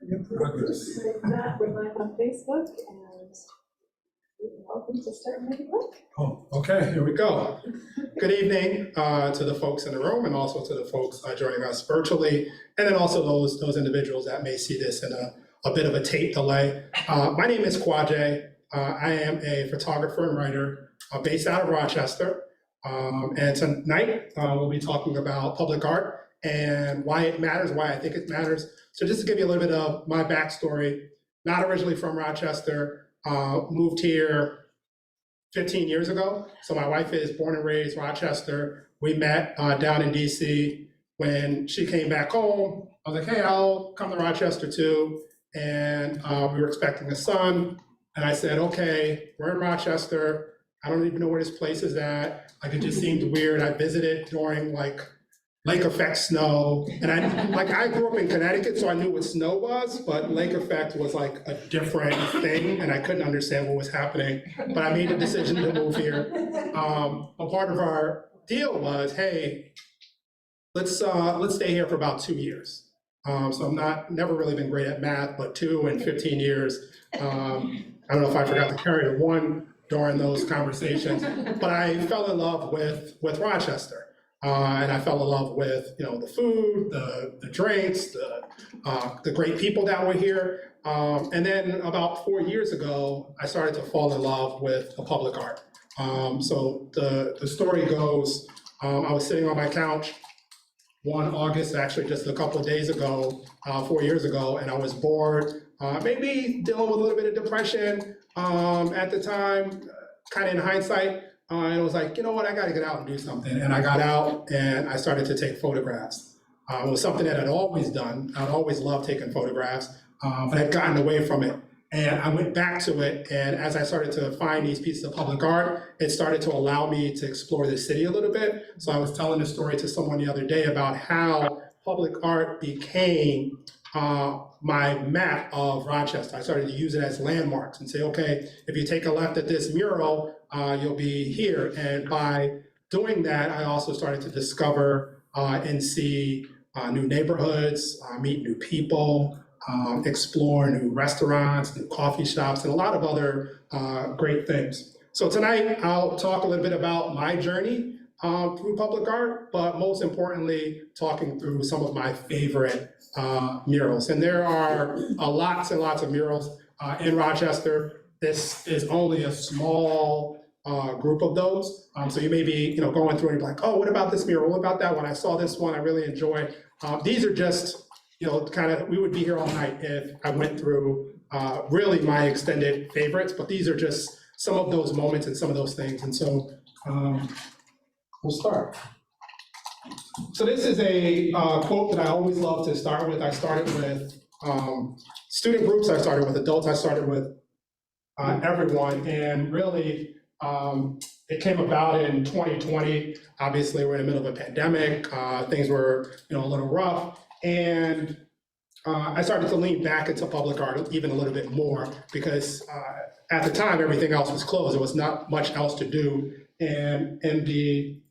We're live on Facebook, and you're welcome to start making work. Oh, okay, here we go. Good evening to the folks in the room and also to the folks joining us virtually, and then also those individuals that may see this in a bit of a tape delay. My name is Quajay. I am a photographer and writer based out of Rochester. And tonight we'll be talking about public art and why it matters, why I think it matters. So just to give you a little bit of my backstory, not originally from Rochester, moved here 15 years ago. So my wife is born and raised Rochester. We met down in DC. When she came back home, I was like, hey, I'll come to Rochester too. And we were expecting a son. And I said, okay, we're in Rochester. I don't even know where this place is at. Like, it just seemed weird. I visited during like lake effect snow. And I grew up in Connecticut, so I knew what snow was, but lake effect was like a different thing, and I couldn't understand what was happening. But I made the decision to move here. A part of our deal was, hey, let's stay here for about 2 years. So I'm never really been great at math, but 2 and 15 years. I don't know if I forgot to carry the 1 during those conversations, but I fell in love with Rochester. And I fell in love with, the food, the drinks, the great people that were here. And then about 4 years ago, I started to fall in love with the public art. So the story goes, I was sitting on my couch one August, actually just a couple of days ago, 4 years ago, and I was bored, maybe dealing with a little bit of depression at the time, kind of in hindsight. And it was like, you know what, I got to get out and do something. And I got out and I started to take photographs. It was something that I'd always done. I'd always loved taking photographs, but I'd gotten away from it. And I went back to it. And as I started to find these pieces of public art, it started to allow me to explore the city a little bit. So I was telling a story to someone the other day about how public art became my map of Rochester. I started to use it as landmarks and say, okay, if you take a left at this mural, you'll be here. And by doing that, I also started to discover and see new neighborhoods, meet new people, explore new restaurants, new coffee shops, and a lot of other great things. So tonight, I'll talk a little bit about my journey through public art, but most importantly, talking through some of my favorite murals. And there are lots and lots of murals in Rochester. This is only a small group of those. So you may be going through and be like, oh, what about this mural? What about that one? I saw this one, I really enjoy. These are just, we would be here all night if I went through really my extended favorites, but these are just some of those moments and some of those things. And so we'll start. So this is a quote that I always love to start with. I started with student groups, I started with adults, I started with everyone, and really it came about in 2020. Obviously, we're in the middle of a pandemic. Things were a little rough, and I started to lean back into public art even a little bit more because at the time everything else was closed. There was not much else to do, and in the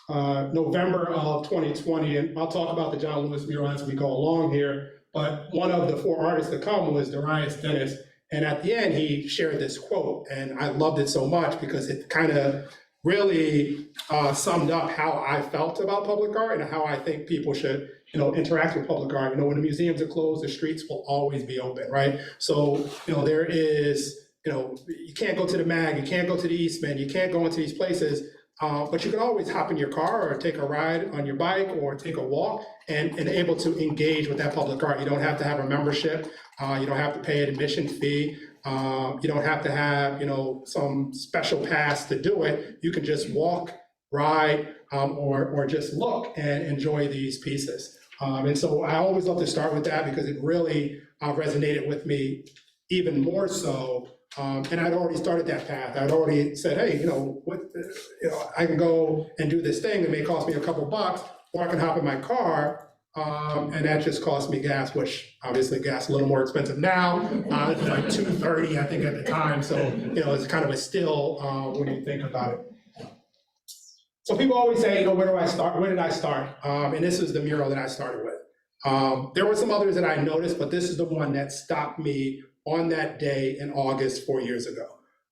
November of 2020, and I'll talk about the John Lewis mural as we go along here, but one of the 4 artists to come was Darius Dennis, and at the end he shared this quote, and I loved it so much because it kind of really summed up how I felt about public art and how I think people should interact with public art. When the museums are closed, the streets will always be open, right? So there is, you can't go to the MAG, you can't go to the Eastman, you can't go into these places. But you can always hop in your car or take a ride on your bike or take a walk and able to engage with that public art. You don't have to have a membership. You don't have to pay an admission fee. You don't have to have, some special pass to do it. You can just walk, ride, or just look and enjoy these pieces. And so I always love to start with that because it really resonated with me even more so. And I'd already started that path. I'd already said, hey, I can go and do this thing. It may cost me a couple bucks, or I can hop in my car, and that just cost me gas, which obviously gas is a little more expensive now. It's like $2.30, I think, at the time. So it's kind of a steal when you think about it. So people always say, where do I start? Where did I start? And this is the mural that I started with. There were some others that I noticed, but this is the one that stopped me on that day in August 4 years ago.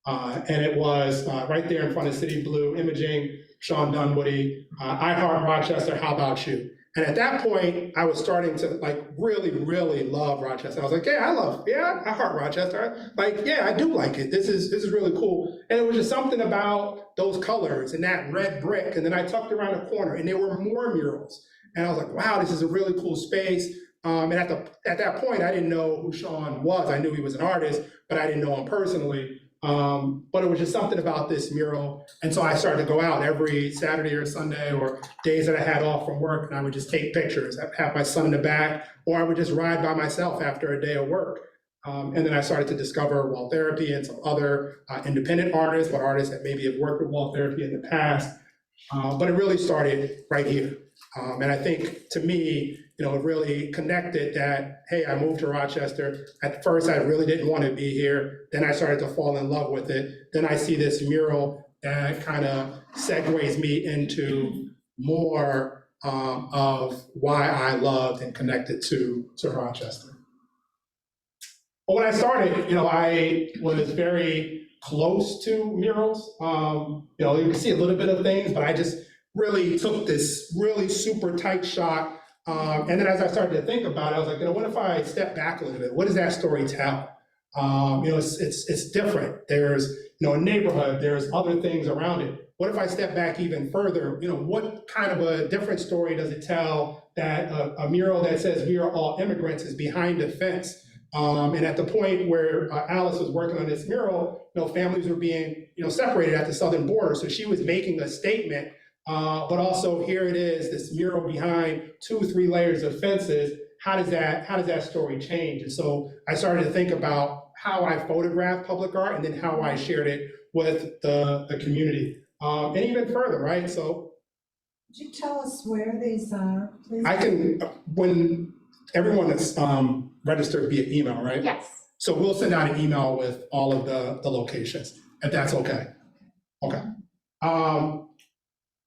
And it was right there in front of City Blue Imaging, Sean Dunwoody, I Heart Rochester, how about you? And at that point, I was starting to like really, really love Rochester. I was like, I heart Rochester. Like, yeah, I do like it. This is really cool. And it was just something about those colors and that red brick. And then I tucked around the corner and there were more murals. And I was like, wow, this is a really cool space. And at that point, I didn't know who Sean was. I knew he was an artist, but I didn't know him personally. But it was just something about this mural. And so I started to go out every Saturday or Sunday or days that I had off from work, and I would just take pictures. I'd have my son in the back, or I would just ride by myself after a day of work. And then I started to discover wall therapy and some other independent artists, but artists that maybe have worked with wall therapy in the past. But it really started right here. And I think, to me, it really connected that, hey, I moved to Rochester. At first, I really didn't want to be here. Then I started to fall in love with it. Then I see this mural that kind of segues me into more of why I loved and connected to Rochester. But when I started, I was very close to murals. You can see a little bit of things, but I just really took this really super tight shot. And then as I started to think about it, I was like, what if I step back a little bit? What does that story tell? It's different. There's, a neighborhood, there's other things around it. What if I step back even further? What kind of a different story does it tell that a mural that says we are all immigrants is behind a fence? And at the point where Alice was working on this mural, families were being, separated at the southern border. So she was making a statement. But also here it is, this mural behind 2-3 layers of fences. How does that story change? And so I started to think about how I photographed public art and then how I shared it with the community. And even further, right? So could you tell us where these are, please? I can, when everyone is registered via email, right? Yes. So we'll send out an email with all of the locations, if that's okay. Okay.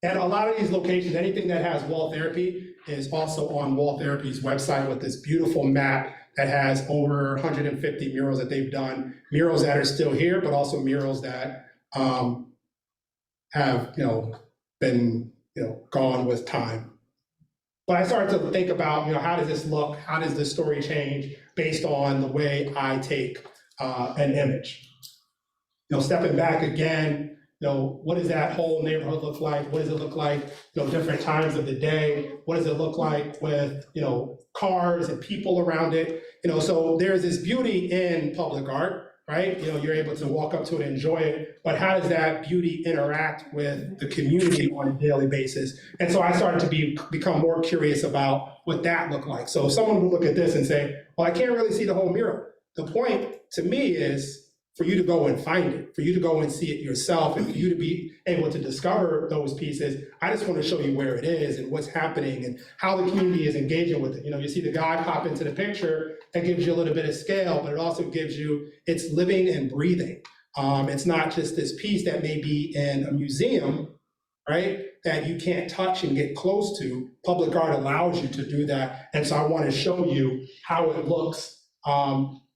And a lot of these locations, anything that has wall therapy is also on Wall Therapy's website with this beautiful map that has over 150 murals that they've done, murals that are still here, but also murals that have been gone with time. But I started to think about how does this look? How does this story change based on the way I take an image? Stepping back again. What does that whole neighborhood look like? What does it look like, different times of the day? What does it look like with, cars and people around it? So there's this beauty in public art, right? You're able to walk up to it and enjoy it, but how does that beauty interact with the community on a daily basis? And so I started to become more curious about what that looked like. So if someone would look at this and say, well, I can't really see the whole mural. The point to me is, for you to go and find it, for you to go and see it yourself, and for you to be able to discover those pieces. I just want to show you where it is and what's happening and how the community is engaging with it. You see the guy pop into the picture, that gives you a little bit of scale, but it also gives you, it's living and breathing. It's not just this piece that may be in a museum, right, that you can't touch and get close to. Public art allows you to do that. And so I want to show you how it looks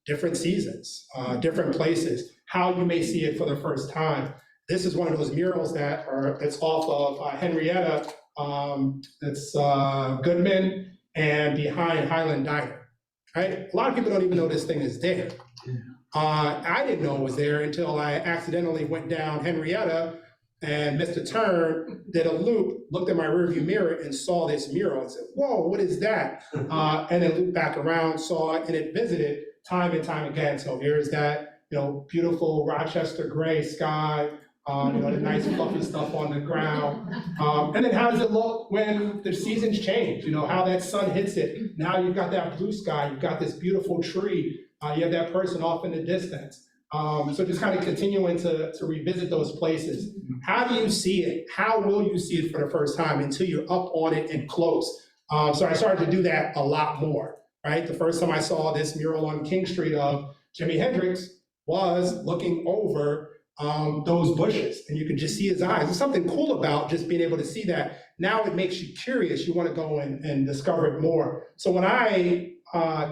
different seasons, different places, how you may see it for the first time. This is one of those murals it's off of Henrietta, it's Goodman and behind Highland Diner, right? A lot of people don't even know this thing is there. I didn't know it was there until I accidentally went down Henrietta and missed a turn, did a loop, looked at my rearview mirror and saw this mural and said, whoa, what is that? And then looped back around, saw it, and it visited time and time again. So here's that, beautiful Rochester gray sky, the nice fluffy stuff on the ground. And then how does it look when the seasons change? How that sun hits it. Now you've got that blue sky, you've got this beautiful tree, you have that person off in the distance. So just kind of continuing to revisit those places. How do you see it? How will you see it for the first time until you're up on it and close? So I started to do that a lot more. Right? The first time I saw this mural on King Street of Jimi Hendrix was looking over those bushes, and you could just see his eyes. There's something cool about just being able to see that. now it makes you curious. You want to go and discover it more. So when I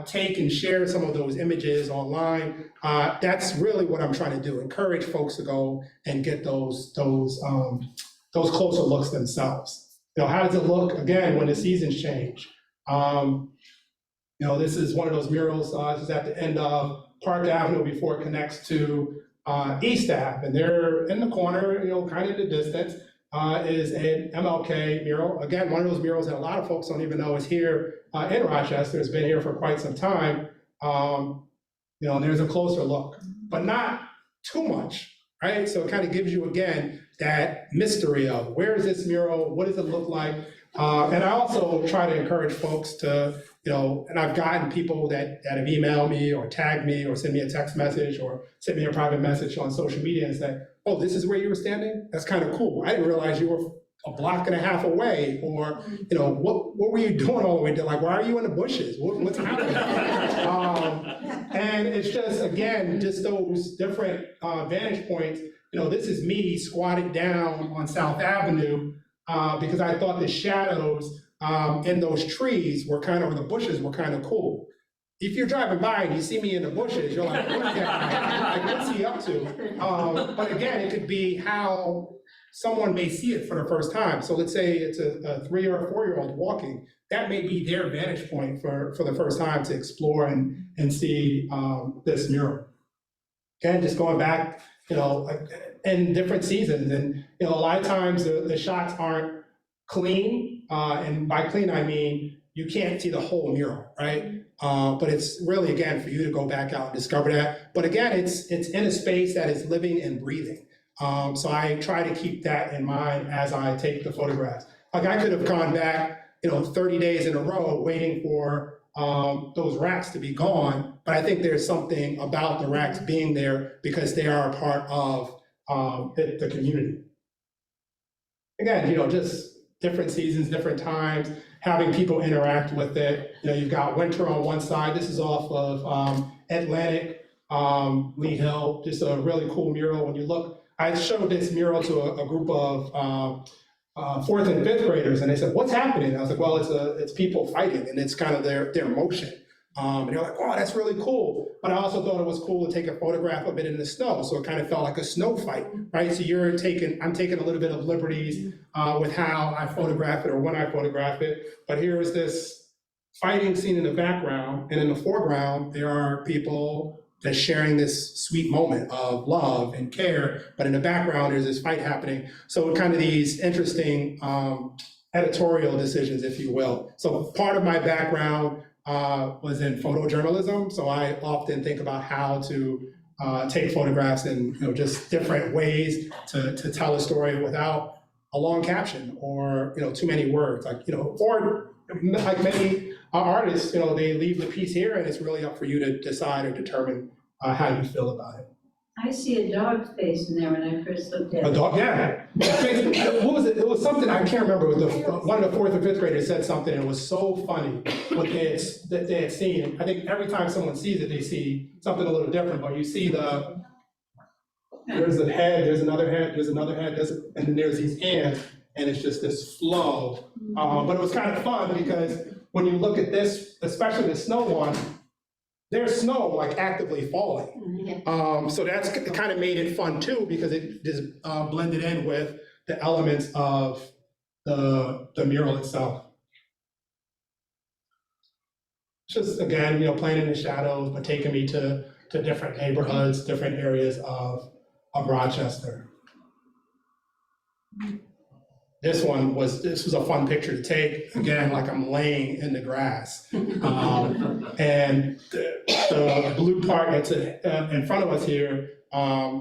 take and share some of those images online, that's really what I'm trying to do, encourage folks to go and get those closer looks themselves. How does it look, again, when the seasons change? This is one of those murals, this is at the end of Park Avenue before it connects to East Ave, and there in the corner, kind of in the distance, is an MLK mural. Again, one of those murals that a lot of folks don't even know is here in Rochester. It's been here for quite some time. And there's a closer look, but not too much, right? So it kind of gives you, again, that mystery of where is this mural? What does it look like? And I also try to encourage folks to, and I've gotten people that have emailed me or tagged me or sent me a text message or sent me a private message on social media and say, oh, this is where you were standing? That's kind of cool. I didn't realize you were a block and a half away, or, what were you doing all the way there? Like, why are you in the bushes? What's happening? And it's just, again, just those different vantage points. This is me squatted down on South Avenue because I thought the shadows in those trees were or the bushes were kind of cool. If you're driving by and you see me in the bushes, you're like, what is that guy? Like, what's he up to? But again, it could be how someone may see it for the first time. So let's say it's a 3 or a 4-year-old walking. That may be their vantage point for the first time to explore and see this mural. Again, just going back, in different seasons. And, a lot of times the shots aren't clean. And by clean, I mean, you can't see the whole mural, right? But it's really, again, for you to go back out and discover that. But again, it's in a space that is living and breathing. So I try to keep that in mind as I take the photographs. Like I could have gone back, 30 days in a row waiting for those racks to be gone. But I think there's something about the racks being there because they are a part of the community. Again, just different seasons, different times, having people interact with it. You've got winter on one side. This is off of Atlantic, Lee Hill, just a really cool mural. When you look, I showed this mural to a group of 4th and 5th graders, and they said, what's happening? I was like, well, it's people fighting, and it's kind of their motion. And they're like, wow, that's really cool. But I also thought it was cool to take a photograph of it in the snow. So it kind of felt like a snow fight, right? So I'm taking a little bit of liberties with how I photograph it or when I photograph it. But here is this fighting scene in the background. And in the foreground, there are people that's sharing this sweet moment of love and care. But in the background, there's this fight happening. So kind of these interesting editorial decisions, if you will. So part of my background was in photojournalism, so I often think about how to take photographs in just different ways to tell a story without a long caption or too many words. Or like many artists, they leave the piece here, and it's really up for you to decide or determine how you feel about it. I see a dog's face in there when I first looked at it. A dog, yeah. What was it? It was something, I can't remember. One of the 4th or 5th graders said something, and it was so funny what that they had seen. I think every time someone sees it, they see something a little different, but you see there's a head, there's another head, and then there's these hands, and it's just this flow. But it was kind of fun because when you look at this, especially the snow one, there's snow like actively falling. So that's kind of made it fun too, because it just blended in with the elements of the mural itself. Just again, playing in the shadows, but taking me to different neighborhoods, different areas of Rochester. This was a fun picture to take. Again, like I'm laying in the grass. And the blue part that's in front of us here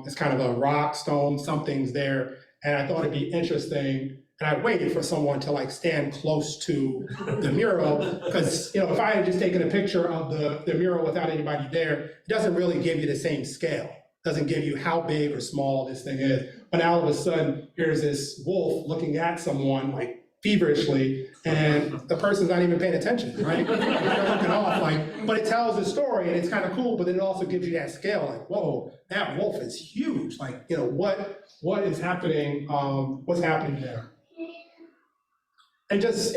is kind of a rock, stone, something's there. And I thought it'd be interesting, and I waited for someone to stand close to the mural, because if I had just taken a picture of the mural without anybody there, it doesn't really give you the same scale. It doesn't give you how big or small this thing is. But now all of a sudden, here's this wolf looking at someone feverishly, and the person's not even paying attention, right? They're looking off, but it tells a story, and it's kind of cool, but then it also gives you that scale, whoa, that wolf is huge. What is happening, what's happening there? And just,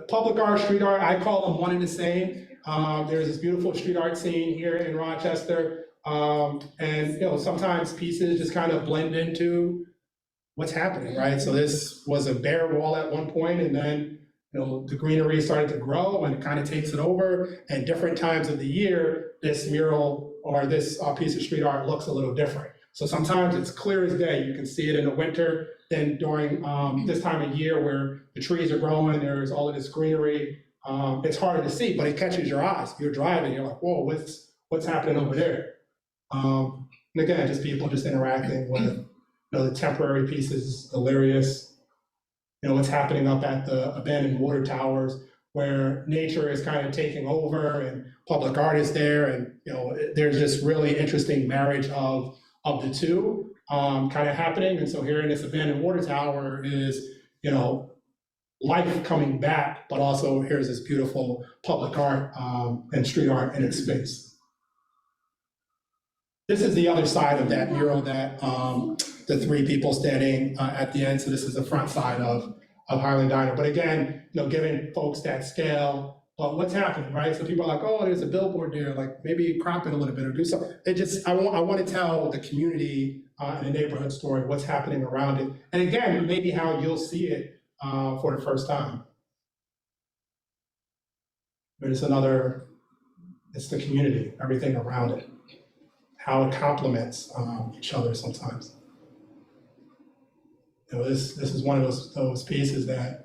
public art, street art, I call them one and the same. There's this beautiful street art scene here in Rochester. And, sometimes pieces just kind of blend into what's happening, right? So this was a bare wall at one point, and then, the greenery started to grow and it kind of takes it over. And different times of the year, this mural or this piece of street art looks a little different. So sometimes it's clear as day. You can see it in the winter. Then during this time of year where the trees are growing, there's all of this greenery. It's harder to see, but it catches your eyes. You're driving, you're like, whoa, what's happening over there? And again, just people just interacting with the temporary pieces, delirious, what's happening up at the abandoned water towers where nature is kind of taking over and public art is there. And, there's this really interesting marriage of the two kind of happening. And so here in this abandoned water tower is, life coming back, but also here's this beautiful public art and street art in its space. This is the other side of that mural that the three people standing at the end. So this is the front side of Highland Diner. But again, giving folks that scale, but what's happening, right? So people are like, oh, there's a billboard there, like maybe crop it a little bit or do something. I want to tell the community and the neighborhood story, what's happening around it. And again, maybe how you'll see it for the first time. But it's the community, everything around it, how it complements each other sometimes. This is one of those pieces that,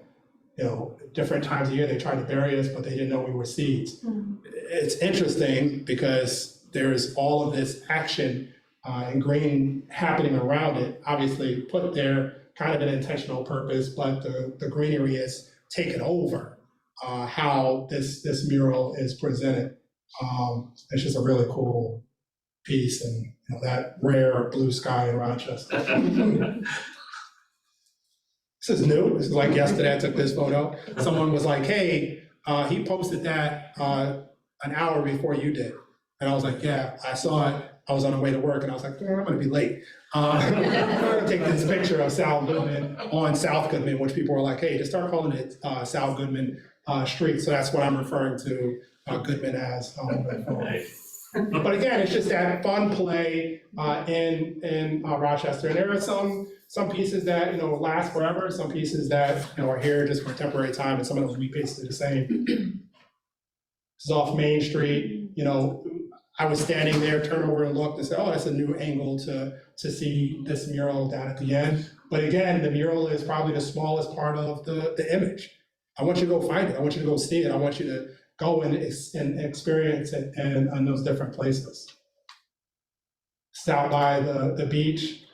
different times of year they tried to bury us, but they didn't know we were seeds. Mm-hmm. It's interesting because there's all of this action and green happening around it, obviously put there kind of an intentional purpose, but the greenery is taken over how this mural is presented. It's just a really cool piece, and that rare blue sky in Rochester. This is new. This is like yesterday I took this photo. Someone was like, hey, he posted that an hour before you did. And I was like, yeah, I saw it. I was on the way to work and I was like, I'm gonna be late. I'm gonna take this picture of Sal Goodman on South Goodman, which people were like, hey, just start calling it Sal Goodman Street. So that's what I'm referring to Goodman as. But again, it's just that fun play in Rochester. And there are some pieces that last forever, some pieces that are here just for a temporary time, and some of them will be basically the same. This is off Main Street. I was standing there, turned over and looked and said, oh, that's a new angle to see this mural down at the end. But again, the mural is probably the smallest part of the image. I want you to go find it. I want you to go see it. I want you to go and experience it in those different places. It's out by the beach.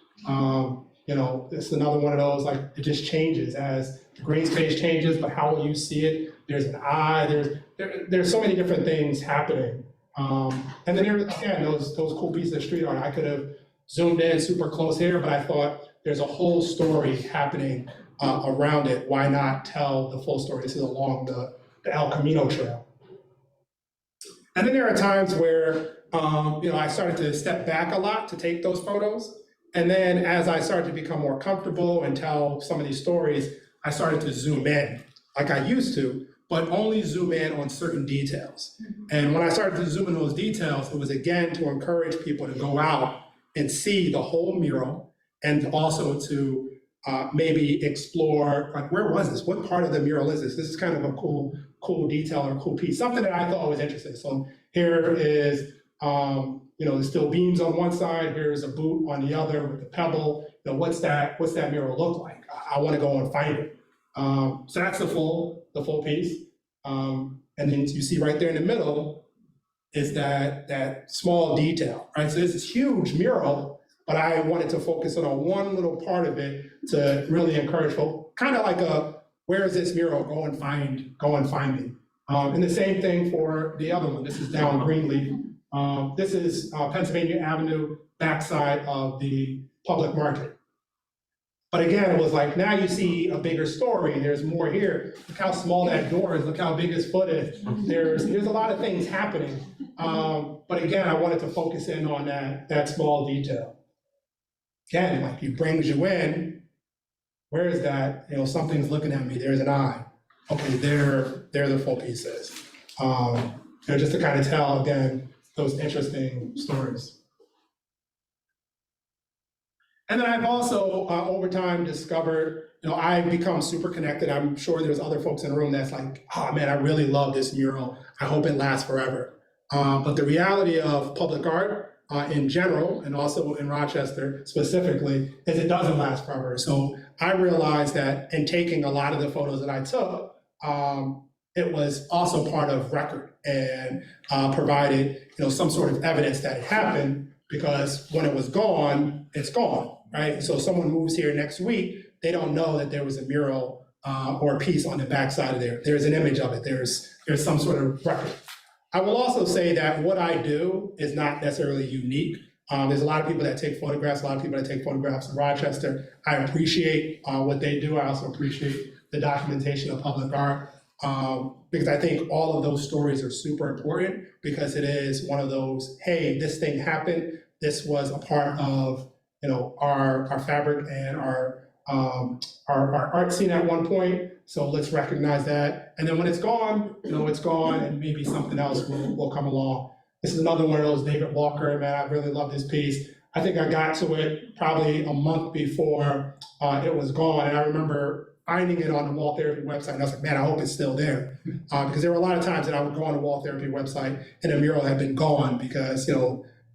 It's another one of those, like, it just changes as the green space changes, but how will you see it? There's an eye, there's so many different things happening. And then there, again, those cool pieces of street art. I could have zoomed in super close here, but I thought there's a whole story happening around it. Why not tell the full story? This is along the El Camino Trail. And then there are times where, I started to step back a lot to take those photos. And then as I started to become more comfortable and tell some of these stories, I started to zoom in like I used to, but only zoom in on certain details. And when I started to zoom in those details, it was again to encourage people to go out and see the whole mural, and also to maybe explore, like, where was this? What part of the mural is this? This is kind of a cool detail or a cool piece, something that I thought was interesting. So here is, there's still beams on one side, here's a boot on the other with a pebble. What's that mural look like? I want to go and find it. So that's the full piece. And then you see right there in the middle is that small detail, right? So this is huge mural, but I wanted to focus on one little part of it to really encourage folks, kind of like where is this mural? Go and find me. And the same thing for the other one. This is down Greenleaf. This is Pennsylvania Avenue, backside of the public market. But again, it was like, now you see a bigger story. There's more here. Look how small that door is. Look how big his foot is. There's a lot of things happening. But again, I wanted to focus in on that small detail. Again, like, it brings you in. Where is that? Something's looking at me. There's an eye. okay, they're the full pieces. Just to kind of tell, again, those interesting stories. And then I've also, over time, discovered, I've become super connected. I'm sure there's other folks in the room that's like, oh man, I really love this mural. I hope it lasts forever. But the reality of public art in general, and also in Rochester specifically, is it doesn't last forever. So I realized that in taking a lot of the photos that I took, it was also part of record and provided, some sort of evidence that it happened, because when it was gone, it's gone, right? So if someone moves here next week, they don't know that there was a mural or a piece on the backside of there. There's an image of it. There's some sort of record. I will also say that what I do is not necessarily unique. There's a lot of people that take photographs, a lot of people that take photographs in Rochester. I appreciate what they do. I also appreciate the documentation of public art, because I think all of those stories are super important, because it is one of those, hey, this thing happened. This was a part of, our fabric and our art scene at one point. So let's recognize that. And then when it's gone, it's gone, and maybe something else will come along. This is another one of those David Walker, man, I really love this piece. I think I got to it probably a month before it was gone. And I remember finding it on the Wall Therapy website, and I was like, man, I hope it's still there. Because there were a lot of times that I would go on the Wall Therapy website and the mural had been gone because,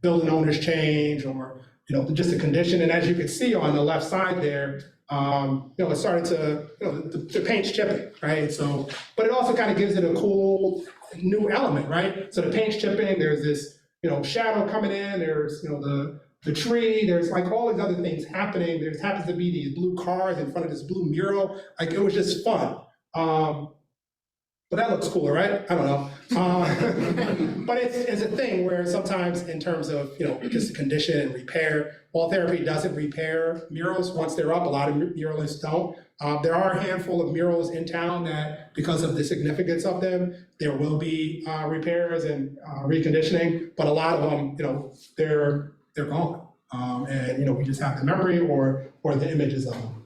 building owners change, or, just the condition. And as you can see on the left side there, it started to, the paint's chipping, right? So, but it also kind of gives it a cool new element, right? So the paint's chipping, there's this, shadow coming in, there's, the tree, there's like all these other things happening. There happens to be these blue cars in front of this blue mural. Like, it was just fun. But that looks cooler, right? I don't know. But it's a thing where sometimes in terms of, just the condition and repair, Wall Therapy doesn't repair murals once they're up. A lot of muralists don't. There are a handful of murals in town that, because of the significance of them, there will be repairs and reconditioning, but a lot of them, they're gone. And, we just have the memory or the images of them.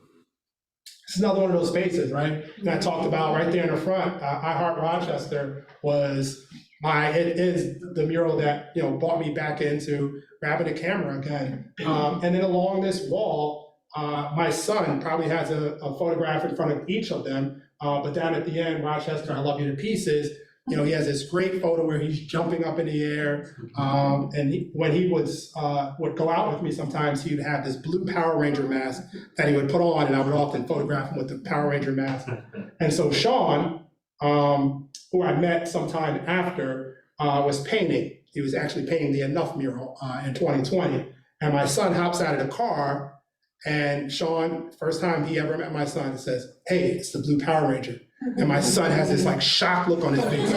This is another one of those spaces, right? And I talked about right there in the front, I Heart Rochester it is the mural that, brought me back into grabbing a camera again. And then along this wall, my son probably has a photograph in front of each of them, but down at the end, Rochester, I Love You to Pieces, he has this great photo where he's jumping up in the air. And when he would go out with me, sometimes he would have this blue Power Ranger mask that he would put on, and I would often photograph him with the Power Ranger mask. And so Sean, who I met sometime after, was painting. He was actually painting the Enough mural in 2020. And my son hops out of the car, and Sean, first time he ever met my son, says, "Hey, it's the blue Power Ranger." And my son has this like shocked look on his face.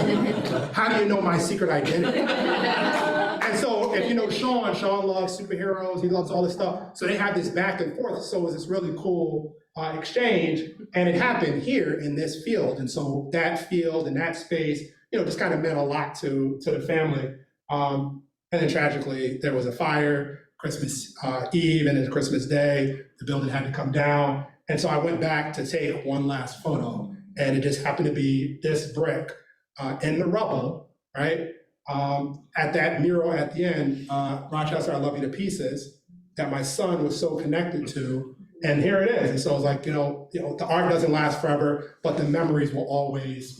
How do you know my secret identity? And so if you know Sean loves superheroes, he loves all this stuff. So they have this back and forth. So it was this really cool exchange, and it happened here in this field. And so that field and that space, just kind of meant a lot to the family. And then tragically, there was a fire, Christmas Eve and then Christmas Day, the building had to come down. And so I went back to take one last photo. And it just happened to be this brick in the rubble, right? At that mural at the end, Rochester, I Love You to Pieces, that my son was so connected to. And here it is. And so I was like, the art doesn't last forever, but the memories will always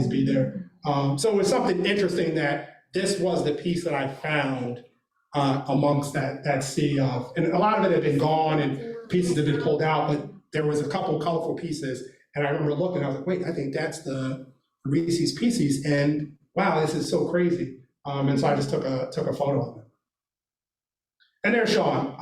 be there. So it was something interesting that this was the piece that I found amongst that sea of, and a lot of it had been gone and pieces had been pulled out, but there was a couple colorful pieces. And I remember looking, I was like, wait, I think that's the Reese's Pieces, and wow, this is so crazy. And so I just took a photo of it. And there's Sean.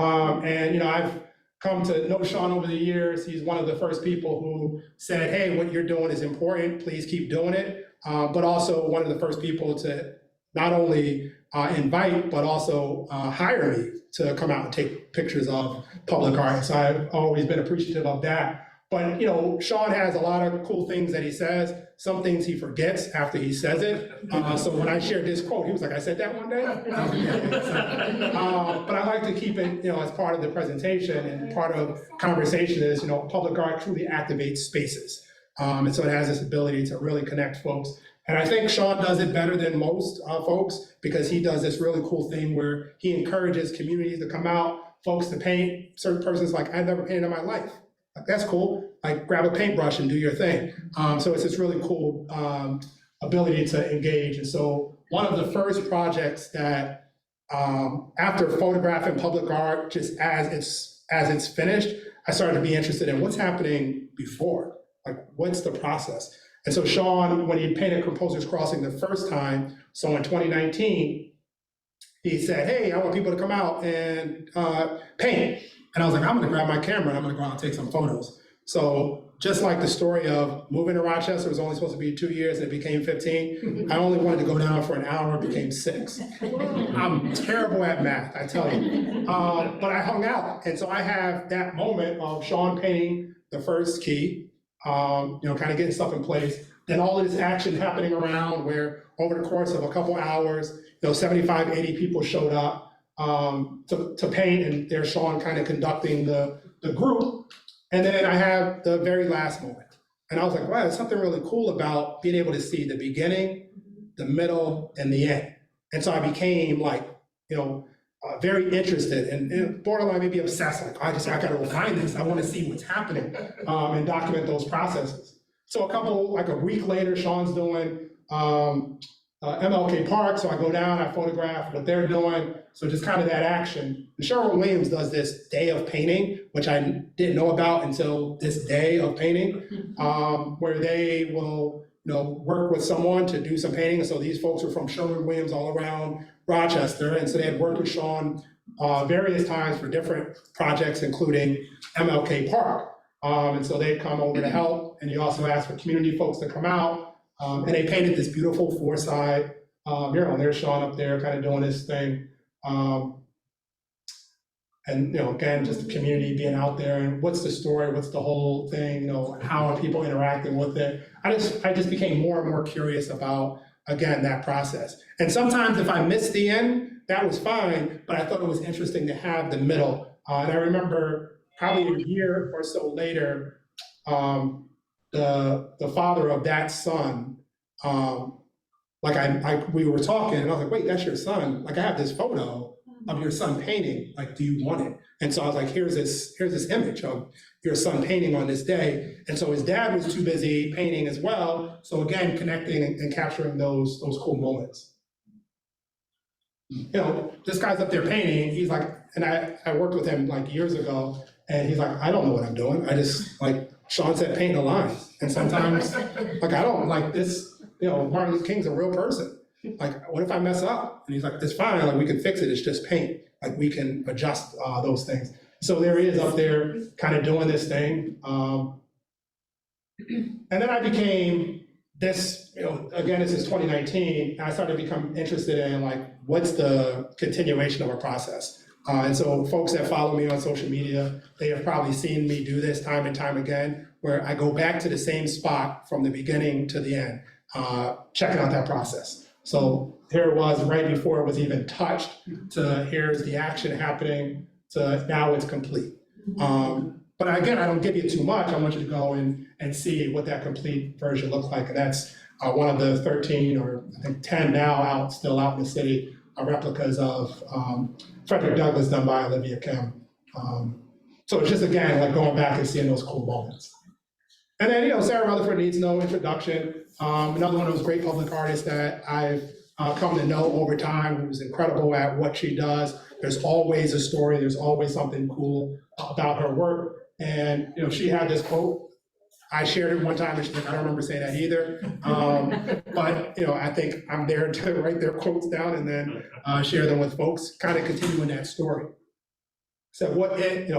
And I've come to know Sean over the years. He's one of the first people who said, hey, what you're doing is important, please keep doing it. But also one of the first people to not only invite, but also hire me to come out and take pictures of public art. So I've always been appreciative of that. But, Sean has a lot of cool things that he says. Some things he forgets after he says it. So when I shared this quote, he was like, I said that one day? But I like to keep it, as part of the presentation, and part of conversation is, public art truly activates spaces. And so it has this ability to really connect folks. And I think Sean does it better than most folks because he does this really cool thing where he encourages communities to come out, folks to paint. Certain persons like, I've never painted in my life. Like, that's cool. Like, grab a paintbrush and do your thing. So it's this really cool ability to engage. And so one of the first projects that after photographing public art, just as it's finished, I started to be interested in what's happening before. Like, what's the process? And so Sean, when he painted Composers Crossing the first time, so in 2019, he said, hey, I want people to come out and paint. And I was like, I'm gonna grab my camera and I'm gonna go out and take some photos. So just like the story of moving to Rochester, it was only supposed to be 2 years and it became 15. I only wanted to go down for an hour, it became 6. I'm terrible at math, I tell you. But I hung out. And so I have that moment of Sean painting the first key, kind of getting stuff in place. Then all of this action happening around where over the course of a couple hours, 75, 80 people showed up to paint, and there's Sean kind of conducting the group. And then I have the very last moment. And I was like, wow, there's something really cool about being able to see the beginning, the middle, and the end. And so I became like, very interested and borderline maybe obsessed. Like, I gotta go find this. I wanna see what's happening and document those processes. So a week later, Sean's doing MLK Park. So I go down, I photograph what they're doing. So just kind of that action. And Sherwin-Williams does this day of painting, which I didn't know about until this day of painting, where they will work with someone to do some painting. And so these folks are from Sherwin-Williams all around Rochester. And so they had worked with Sean various times for different projects, including MLK Park. And so they'd come over to help. And you also asked for community folks to come out. And they painted this beautiful 4-side mural. There's Sean up there kind of doing his thing. And again, just the community being out there and what's the story, what's the whole thing, how are people interacting with it? I just became more and more curious about, again, that process. And sometimes if I missed the end, that was fine, but I thought it was interesting to have the middle. And I remember probably a year or so later, the father of that son, we were talking and I was like, wait, that's your son. Like, I have this photo of your son painting, like, do you want it? And so I was like, here's this image of your son painting on this day. And so his dad was too busy painting as well. So again, connecting and capturing those cool moments. This guy's up there painting, he's like, and I worked with him like years ago, and he's like, I don't know what I'm doing. I just, like Sean said, paint the lines. And sometimes, like, I don't like this, Martin Luther King's a real person. Like, what if I mess up? And he's like, it's fine, like, we can fix it, it's just paint. Like, we can adjust those things. So there he is up there kind of doing this thing. And then I became this, again, this is 2019, and I started to become interested in, like, what's the continuation of our process? And so folks that follow me on social media, they have probably seen me do this time and time again, where I go back to the same spot from the beginning to the end, checking out that process. So here it was right before it was even touched, to here's the action happening, to now it's complete. But again, I don't give you too much. I want you to go and see what that complete version looks like. And that's one of the 13 or I think 10 now still out in the city, replicas of Frederick Douglass done by Olivia Kim. So it's just, again, like going back and seeing those cool moments. And then, Sarah Rutherford needs no introduction. Another one of those great public artists that I've come to know over time, who's incredible at what she does. There's always a story, there's always something cool about her work. And, she had this quote. I shared it one time and she's like, I don't remember saying that either. But, I think I'm there to write their quotes down and then share them with folks, kind of continuing that story. So what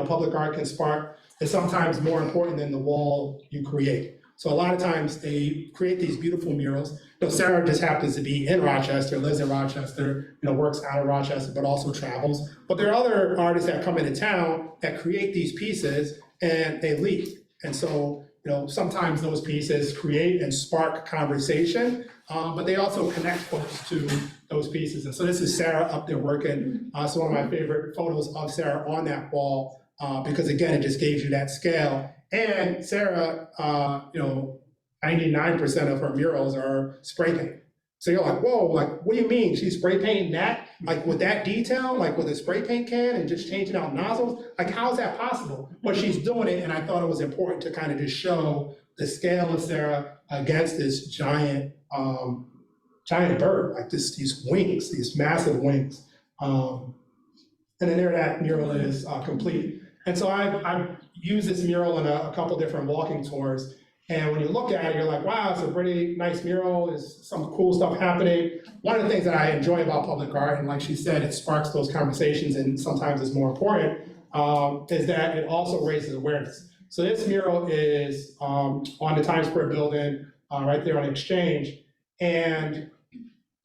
public art can spark is sometimes more important than the wall you create. So a lot of times they create these beautiful murals. Sarah just happens to be in Rochester, lives in Rochester, works out of Rochester, but also travels. But there are other artists that come into town that create these pieces and they leave. And so, sometimes those pieces create and spark conversation, but they also connect folks to those pieces. And so this is Sarah up there working. So one of my favorite photos of Sarah on that wall, because again, it just gives you that scale. And Sarah, 99% of her murals are spray paint. So you're like, whoa, like, what do you mean? She's spray painting that? Like with that detail, like with a spray paint can and just changing out nozzles? Like, how is that possible? But she's doing it, and I thought it was important to kind of just show the scale of Sarah against this giant bird, like these wings, these massive wings. And then there that mural is complete. And so I've used this mural in a couple different walking tours. And when you look at it, you're like, wow, it's a pretty nice mural. There's some cool stuff happening. One of the things that I enjoy about public art, and like she said, it sparks those conversations and sometimes is more important, is that it also raises awareness. So this mural is on the Times Square building, right there on Exchange. And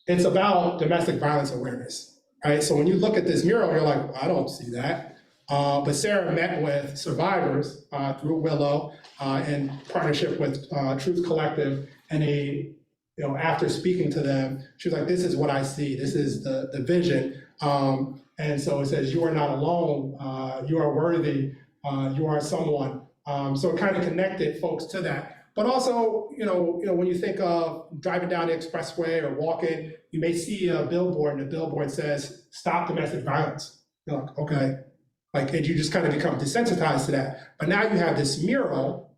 it's about domestic violence awareness, right? So when you look at this mural, you're like, well, I don't see that. But Sarah met with survivors through Willow in partnership with Truth Collective, and after speaking to them, she was like, this is what I see, this is the vision. And so it says, you are not alone, you are worthy, you are someone. So it kind of connected folks to that. But also, when you think of driving down the expressway or walking, you may see a billboard, and the billboard says, stop domestic violence. You're like, okay. Like, and you just kind of become desensitized to that. But now you have this mural.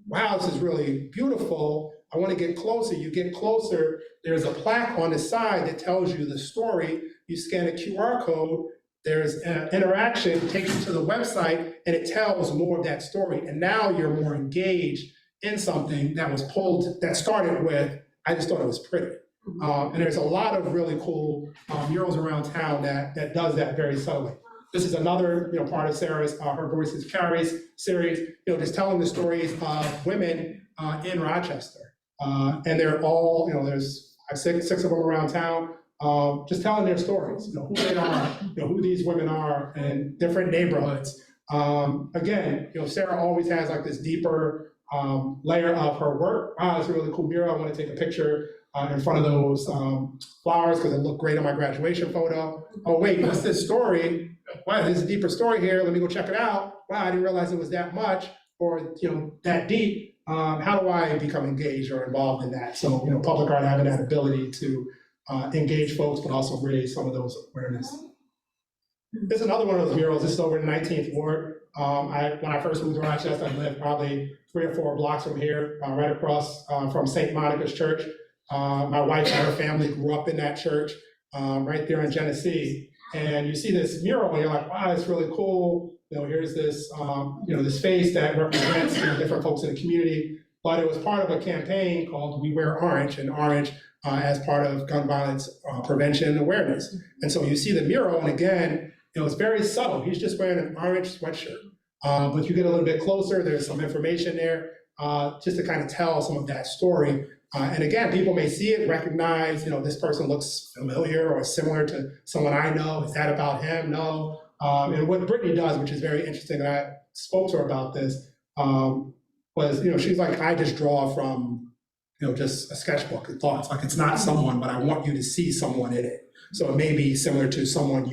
Wow, this is really beautiful. I want to get closer. You get closer. There's a plaque on the side that tells you the story. You scan a QR code. There's an interaction, takes you to the website, and it tells more of that story. And now you're more engaged in something that started with, I just thought it was pretty. And there's a lot of really cool murals around town that does that very subtly. This is another part of Sarah's Her Voices Carries series, just telling the stories of women in Rochester. And they're all, there's six of them around town, just telling their stories, who they are, who these women are in different neighborhoods. Again, Sarah always has like this deeper layer of her work. Wow, it's a really cool mural. I want to take a picture in front of those flowers because it looked great on my graduation photo. Oh wait, what's this story? Wow, there's a deeper story here. Let me go check it out. Wow, I didn't realize it was that much or that deep. How do I become engaged or involved in that? So public art having that ability to engage folks, but also raise some of those awareness. This is another one of those murals. This is over in the 19th Ward. When I first moved to Rochester, I lived probably 3 or 4 blocks from here, right across from St. Monica's Church. My wife and her family grew up in that church, right there in Genesee. And you see this mural, and you're like, wow, it's really cool. Here's this, this face that represents different folks in the community. But it was part of a campaign called We Wear Orange, and orange as part of gun violence prevention and awareness. And so you see the mural, and again, it's very subtle. He's just wearing an orange sweatshirt. But you get a little bit closer, there's some information there just to kind of tell some of that story. And again, people may see it, recognize, this person looks familiar or similar to someone I know. Is that about him? No. And what Brittany does, which is very interesting, and I spoke to her about this, was, she's like, I just draw from, just a sketchbook and thoughts. Like, it's not someone, but I want you to see someone in it. So it may be similar to someone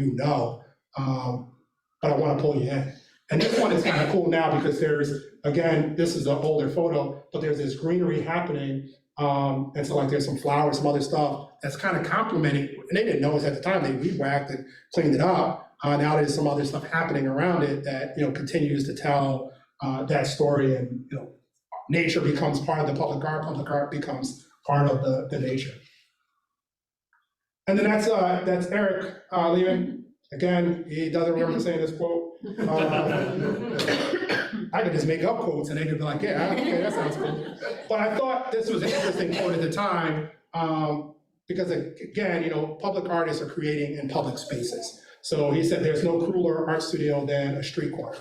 but I want to pull you in. And this one is kind of cool now because there's, again, this is an older photo, but there's this greenery happening. And so like there's some flowers, some other stuff that's kind of complementing, and they didn't know it at the time, they weed whacked and cleaned it up. Now there's some other stuff happening around it that, continues to tell that story, and, nature becomes part of the public art becomes part of the nature. And then that's Eric Lehman. Again, he doesn't remember saying this quote. I could just make up quotes and they could be like, yeah, okay, that sounds cool. But I thought this was an interesting quote at the time because, again, public artists are creating in public spaces. So he said there's no cooler art studio than a street corner,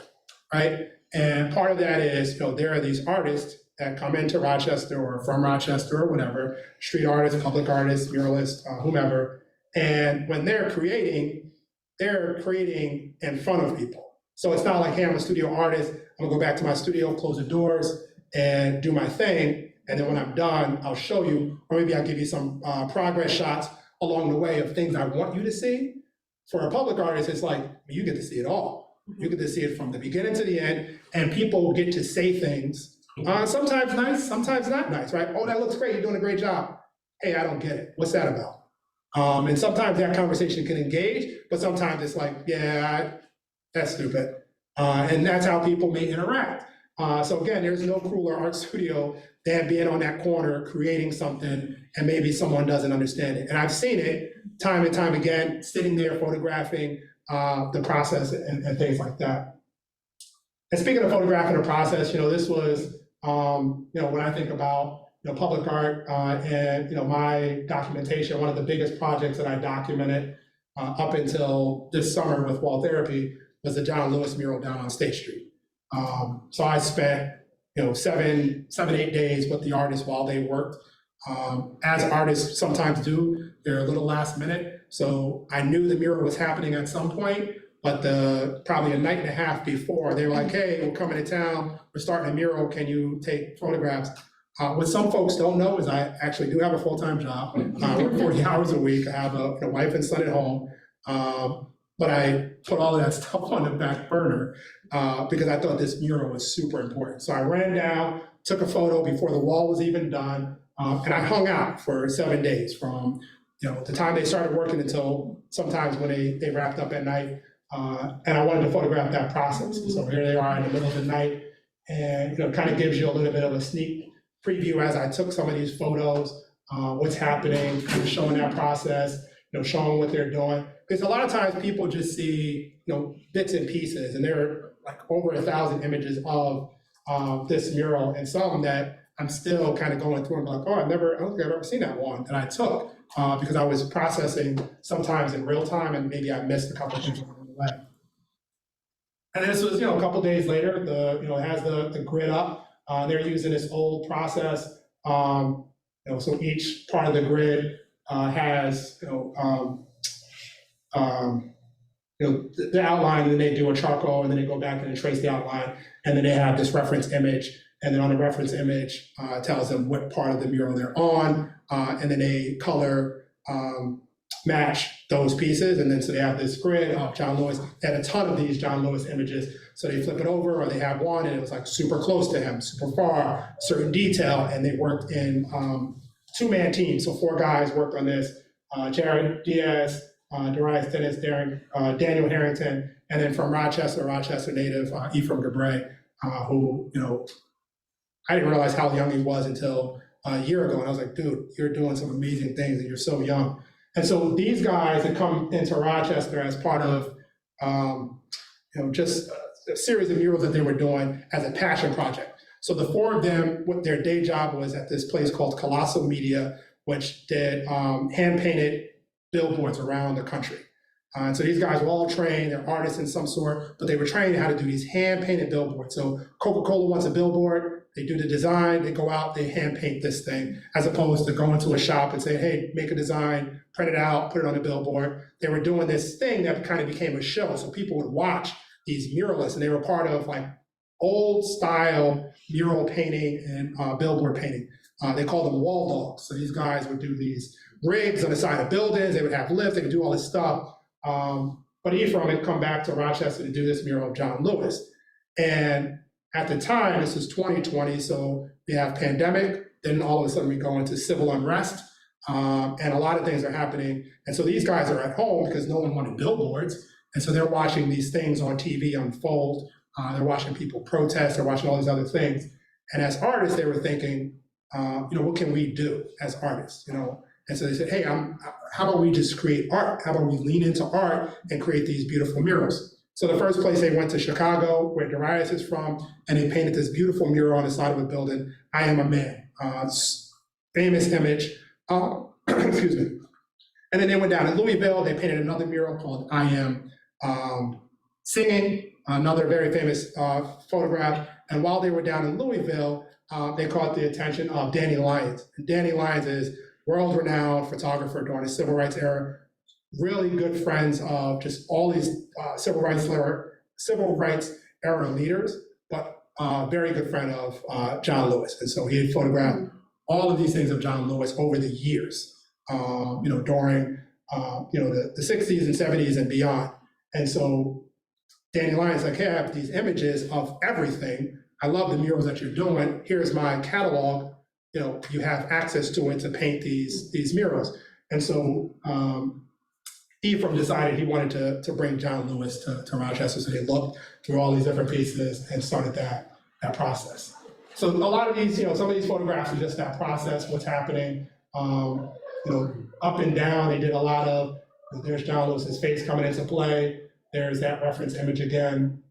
right? And part of that is, there are these artists that come into Rochester or from Rochester or whatever, street artists, public artists, muralists, whomever. And when they're creating in front of people. So it's not like, hey, I'm a studio artist, I'm gonna go back to my studio, close the doors, and do my thing, and then when I'm done, I'll show you, or maybe I'll give you some progress shots along the way of things I want you to see. For a public artist, it's like, you get to see it all. You get to see it from the beginning to the end, and people get to say things Sometimes nice, sometimes not nice, right? Oh, that looks great, you're doing a great job. Hey, I don't get it. What's that about? And sometimes that conversation can engage, but sometimes it's like, yeah, that's stupid. And that's how people may interact. So again, there's no cooler art studio than being on that corner, creating something, and maybe someone doesn't understand it. And I've seen it time and time again, sitting there photographing the process and things like that. And speaking of photographing the process, this was, when I think about public art and my documentation, one of the biggest projects that I documented up until this summer with Wall Therapy was the John Lewis mural down on State Street. So I spent 7, 8 days with the artists while they worked. As artists sometimes do, they're a little last minute. So I knew the mural was happening at some point, but probably a night and a half before, they were like, hey, we're coming to town, we're starting a mural, can you take photographs? What some folks don't know is I actually do have a full-time job. I work 40 hours a week. I have a wife and son at home. But I put all of that stuff on the back burner because I thought this mural was super important. So I ran down, took a photo before the wall was even done, and I hung out for 7 days from the time they started working until sometimes when they wrapped up at night. And I wanted to photograph that process. And so here they are in the middle of the night, and kind of gives you a little bit of a sneak preview as I took some of these photos, what's happening, kind of showing that process, showing what they're doing. Because a lot of times people just see, bits and pieces, and there are like over 1,000 images of this mural, and some that I'm still kind of going through and like, oh, I don't think I've ever seen that one that I took because I was processing sometimes in real time, and maybe I missed a couple of things along the way. And this was, a couple days later, it has the grid up. They're using this old process. So each part of the grid has, the outline, and then they do a charcoal, and then they go back and trace the outline, and then they have this reference image, and then on the reference image tells them what part of the mural they're on, and then they color match those pieces, and then so they have this grid of John Lewis. They had a ton of these John Lewis images, so they flip it over, or they have one, and it was like super close to him, super far, certain detail, and they worked in two-man teams, so 4 guys worked on this, Jared Diaz, Darius Dennis, Daniel Harrington, and then from Rochester native, Ephraim Gabre, who, I didn't realize how young he was until a year ago, and I was like, dude, you're doing some amazing things, and you're so young. And so these guys had come into Rochester as part of, just a series of murals that they were doing as a passion project. So the 4 of them, what their day job was at this place called Colossal Media, which did hand-painted billboards around the country. And so these guys were all trained, they're artists in some sort, but they were trained how to do these hand-painted billboards. So Coca-Cola wants a billboard, they do the design, they go out, they hand-paint this thing, as opposed to going to a shop and saying, hey, make a design, print it out, put it on a billboard. They were doing this thing that kind of became a show. So people would watch these muralists, and they were part of like old style mural painting and billboard painting. They called them wall dogs. So these guys would do these rigs on the side of buildings, they would have lifts, they could do all this stuff. But Ephraim had come back to Rochester to do this mural of John Lewis. And at the time, this is 2020, so we have pandemic, then all of a sudden we go into civil unrest, and a lot of things are happening. And so these guys are at home because no one wanted billboards. And so they're watching these things on TV unfold. They're watching people protest, they're watching all these other things. And as artists, they were thinking, what can we do as artists, And so they said, hey, how about we just create art? How about we lean into art and create these beautiful murals? So the first place they went to Chicago, where Darius is from, and they painted this beautiful mural on the side of a building, I Am a Man, famous image, excuse me. And then they went down to Louisville, they painted another mural called I Am Singing, another very famous photograph. And while they were down in Louisville, they caught the attention of Danny Lyons. And Danny Lyons is world-renowned photographer during the civil rights era, really good friends of just all these civil rights era leaders, but very good friend of John Lewis. And so he had photographed all of these things of John Lewis over the years, during the 60s and 70s and beyond. And so Danny Lyons like, hey, I have these images of everything. I love the murals that you're doing. Here's my catalog. You know, you have access to it to paint these murals. And so Ephraim decided he wanted to bring John Lewis to Rochester. So they looked through all these different pieces and started that process. So a lot of these, you know, some of these photographs are just that process, what's happening, you know, up and down. They did a lot of, there's John Lewis's face coming into play. There's that reference image again.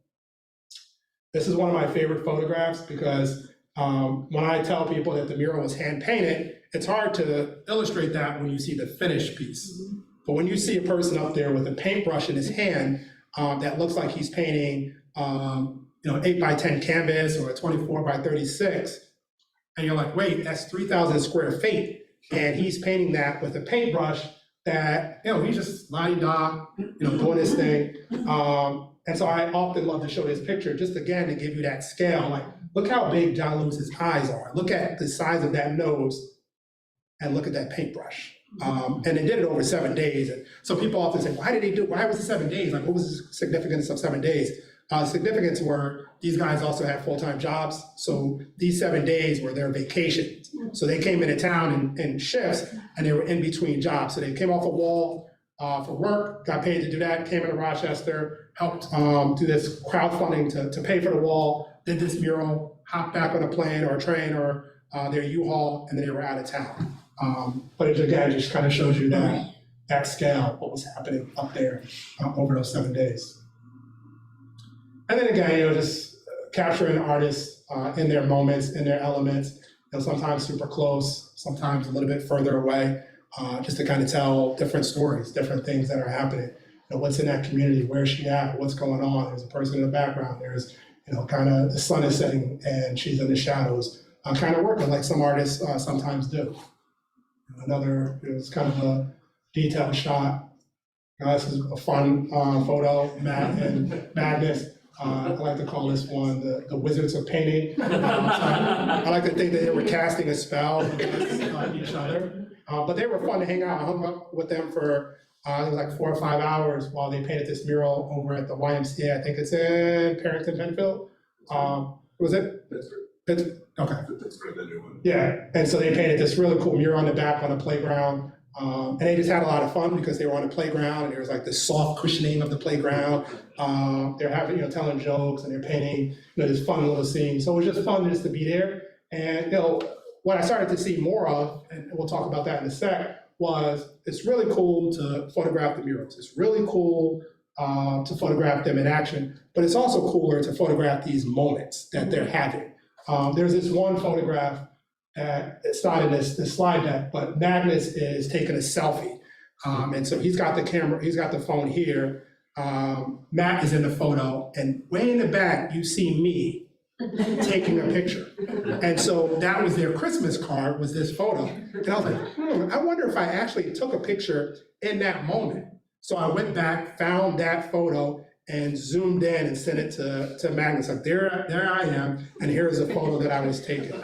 This is one of my favorite photographs because when I tell people that the mural was hand painted, it's hard to illustrate that when you see the finished piece. But when you see a person up there with a paintbrush in his hand that looks like he's painting, you know, 8x10 canvas or a 24x36, and you're like, wait, that's 3,000 square feet, and he's painting that with a paintbrush that, you know, he's just la-di-da, you know, doing his thing. And so I often love to show this picture just again to give you that scale. Like, look how big John Lewis's eyes are. Look at the size of that nose, and look at that paintbrush. And they did it over 7 days. And so people often say, why was it 7 days? Like, what was the significance of 7 days? Significance were these guys also had full-time jobs. So these 7 days were their vacations. So they came into town in shifts and they were in between jobs. So they came off a wall for work, got paid to do that, came into Rochester, helped do this crowdfunding to pay for the wall, did this mural, hopped back on a plane or a train or their U-Haul, and then they were out of town. But it again just kind of shows you that scale, what was happening up there over those 7 days. And then again, you know, just capturing artists in their moments, in their elements, you know, sometimes super close, sometimes a little bit further away, just to kind of tell different stories, different things that are happening. You know, what's in that community, where's she at, what's going on? There's a person in the background, there's, you know, kind of the sun is setting and she's in the shadows, kind of working like some artists sometimes do. Another, it's kind of a detailed shot. This is a fun photo, Matt and Magnus. I like to call this one the Wizards of Painting. So I like to think that they were casting a spell against each other. But they were fun to hang out. I hung up with them for I think like 4 or 5 hours while they painted this mural over at the YMCA. I think it's in Parrington, Penfield. Was it? Pittsburgh. Okay. Yeah, and so they painted this really cool mural on the back on the playground. And they just had a lot of fun because they were on the playground and there was like this soft cushioning of the playground. They're having, you know, telling jokes and they're painting, you know, this fun little scene. So it was just fun just to be there. And, you know, what I started to see more of, and we'll talk about that in a sec, was it's really cool to photograph the murals. It's really cool to photograph them in action, but it's also cooler to photograph these moments that they're having. There's this one photograph it's not in this slide deck, but Magnus is taking a selfie. And so he's got the camera, he's got the phone here. Matt is in the photo, and way in the back, you see me taking a picture. And so that was their Christmas card, was this photo. And I was like, I wonder if I actually took a picture in that moment. So I went back, found that photo, and zoomed in and sent it to Magnus. Like, there I am, and here's a photo that I was taking.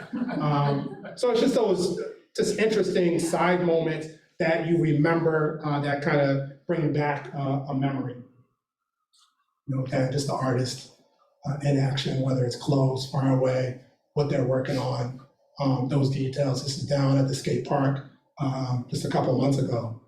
So it's just those just interesting side moments that you remember that kind of bring back a memory. You know, kind of just the artist in action, whether it's close, far away, what they're working on, those details. This is down at the skate park just a couple months ago.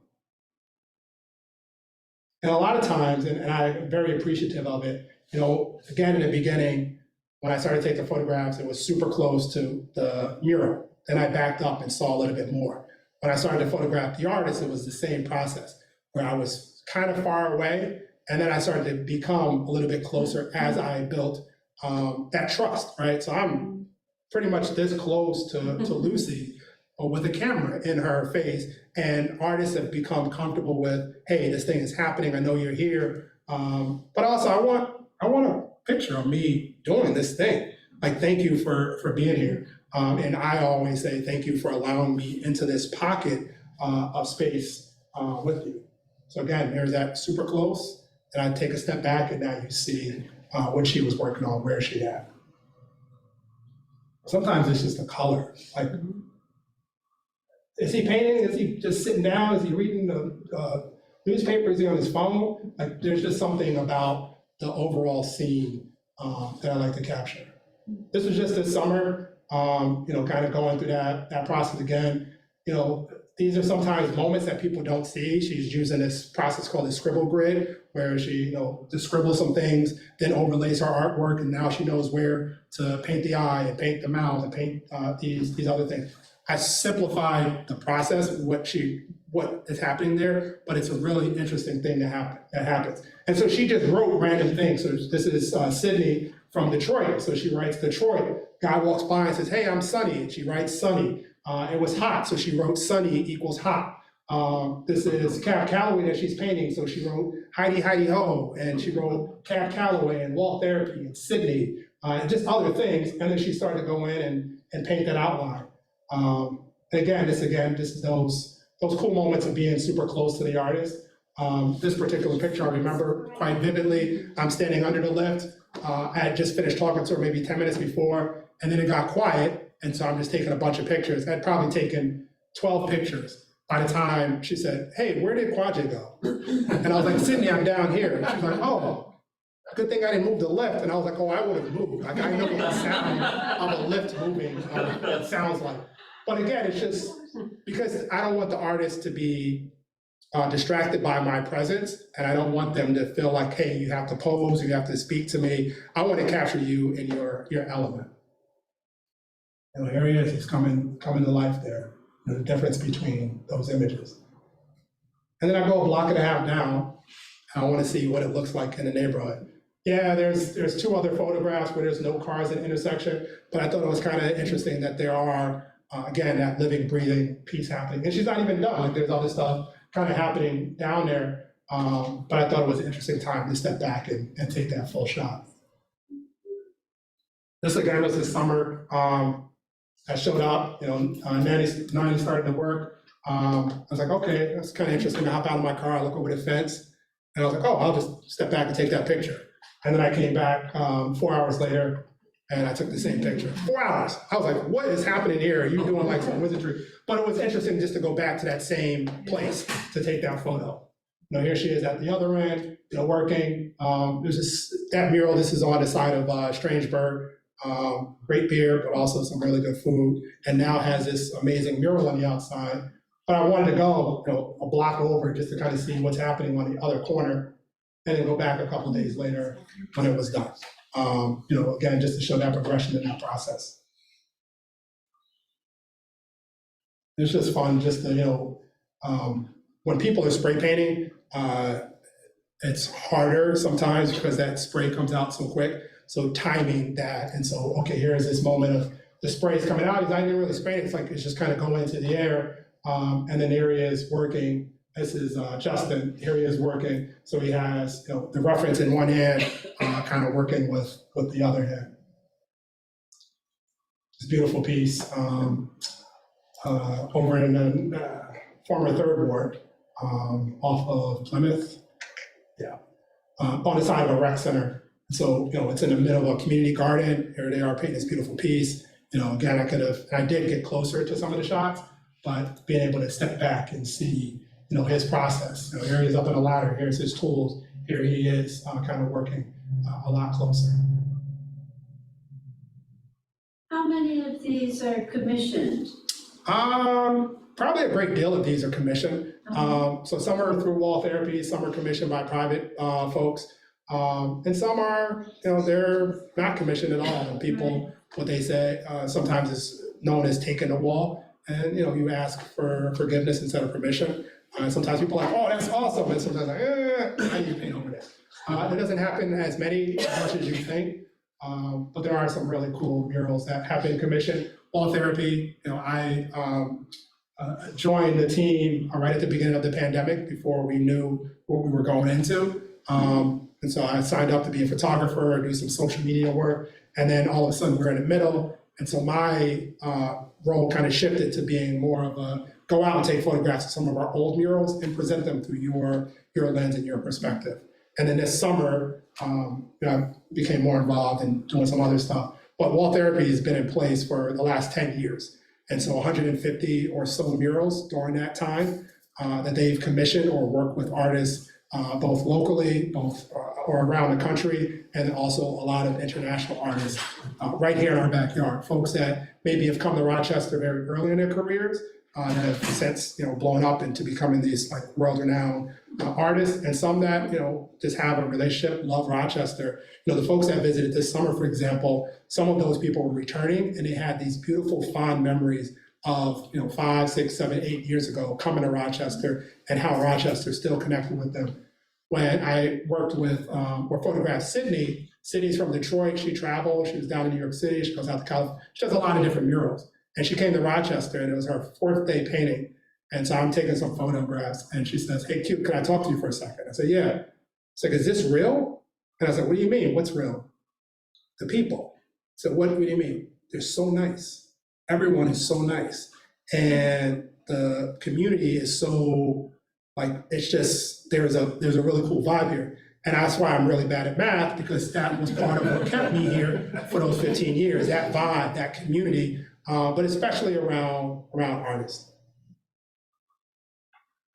And a lot of times, and I'm very appreciative of it, you know, again, in the beginning, when I started taking photographs, it was super close to the mural. Then I backed up and saw a little bit more. When I started to photograph the artist, it was the same process, where I was kind of far away, and then I started to become a little bit closer as I built that trust, right? So I'm pretty much this close to Lucy, with a camera in her face, and artists have become comfortable with, hey, this thing is happening, I know you're here, but also I want a picture of me doing this thing. Like, thank you for being here. And I always say, thank you for allowing me into this pocket of space with you. So again, there's that super close, and I take a step back, and now you see what she was working on, where she at. Sometimes it's just the color, like, is he painting? Is he just sitting down? Is he reading the newspaper? Is he on his phone? Like, there's just something about the overall scene that I like to capture. This was just this summer, kind of going through that process again. These are sometimes moments that people don't see. She's using this process called the scribble grid, where she, just scribbles some things, then overlays her artwork, and now she knows where to paint the eye and paint the mouth and paint these other things. I simplified the process, what is happening there, but it's a really interesting thing that happens. And so she just wrote random things. So this is Sydney from Detroit. So she writes Detroit. Guy walks by and says, "Hey, I'm Sunny," and she writes Sunny. It was hot, so she wrote Sunny equals hot. This is Cab Calloway that she's painting, so she wrote Heidi Heidi Ho, and she wrote Cab Calloway and Wall Therapy and Sydney, and just other things. And then she started to go in and paint that outline. And again, this is those cool moments of being super close to the artist. This particular picture I remember quite vividly. I'm standing under the lift. I had just finished talking to her maybe 10 minutes before, and then it got quiet. And so I'm just taking a bunch of pictures. I'd probably taken 12 pictures by the time she said, "Hey, where did Quajay go?" And I was like, "Sydney, I'm down here." And she's like, "Oh, good thing I didn't move the lift." And I was like, "Oh, I would have moved." Like, I know what the sound of a lift moving sounds like. But again, it's just because I don't want the artist to be distracted by my presence, and I don't want them to feel like, "Hey, you have to pose, you have to speak to me." I want to capture you in your element. Here he is, he's coming to life there. The difference between those images. And then I go a block and a half down, and I want to see what it looks like in the neighborhood. Yeah, there's two other photographs where there's no cars at the intersection, but I thought it was kind of interesting that there are, again, that living, breathing piece happening. And she's not even done, like there's all this stuff kind of happening down there, but I thought it was an interesting time to step back and take that full shot. This again was this summer. I showed up, Nanny started to work. I was like, okay, that's kind of interesting. I hop out of my car, I look over the fence, and I was like, oh, I'll just step back and take that picture. And then I came back 4 hours later, and I took the same picture. 4 hours. I was like, what is happening here? Are you doing like some wizardry? But it was interesting just to go back to that same place to take that photo. Here she is at the other end, working. There's that mural. This is on the side of Strangeburg. Great beer, but also some really good food, and now has this amazing mural on the outside. But I wanted to go, a block over just to kind of see what's happening on the other corner, and then go back a couple of days later when it was done. Again, just to show that progression in that process. It's just fun, just to, when people are spray painting, it's harder sometimes because that spray comes out so quick. So timing that, and so, okay, here is this moment of the spray is coming out, he's not even really spraying, it's just kind of going into the air, and then here he is working. This is Justin, here he is working, so he has the reference in one hand, kind of working with the other hand. This beautiful piece over in the former 3rd Ward, off of Plymouth, on the side of a rec center. So, it's in the middle of a community garden. Here they are painting this beautiful piece. Again, I did get closer to some of the shots, but being able to step back and see, his process. Here he is up on a ladder, here's his tools. Here he is kind of working a lot closer. How many of these are commissioned? Probably a great deal of these are commissioned. So some are through Wall Therapy, some are commissioned by private folks. And some are, they're not commissioned at all. And people, what they say, sometimes is known as taking the wall. And, you ask for forgiveness instead of permission. Sometimes people are like, oh, that's awesome. And sometimes like, I need to paint over this. It doesn't happen as much as you think. But there are some really cool murals that have been commissioned. Wall Therapy, I joined the team right at the beginning of the pandemic before we knew what we were going into. And so I signed up to be a photographer, do some social media work, and then all of a sudden we're in the middle. And so my role kind of shifted to being more of a go out and take photographs of some of our old murals and present them through your lens and your perspective. And then this summer, I became more involved in doing some other stuff. But Wall Therapy has been in place for the last 10 years. And so 150 or so murals during that time that they've commissioned or worked with artists, both locally, both or around the country, and also a lot of international artists right here in our backyard. Folks that maybe have come to Rochester very early in their careers, that have since blown up into becoming these like world-renowned artists, and some that just have a relationship, love Rochester. The folks that visited this summer, for example, some of those people were returning, and they had these beautiful, fond memories of 5, 6, 7, 8 years ago coming to Rochester, and how Rochester still connected with them. When I worked with or photographed Sydney, Sydney's from Detroit. She traveled. She was down in New York City. She goes out to California. She does a lot of different murals. And she came to Rochester, and it was her 4th day painting. And so I'm taking some photographs, and she says, "Hey, Q, can I talk to you for a second?" I said, "Yeah." She's like, "Is this real?" And I said, "What do you mean? What's real?" "The people." I said, "What do you mean?" "They're so nice. Everyone is so nice. And the community is so, it's just, there's a really cool vibe here." And that's why I'm really bad at math, because that was part of what kept me here for those 15 years, that vibe, that community, but especially around artists.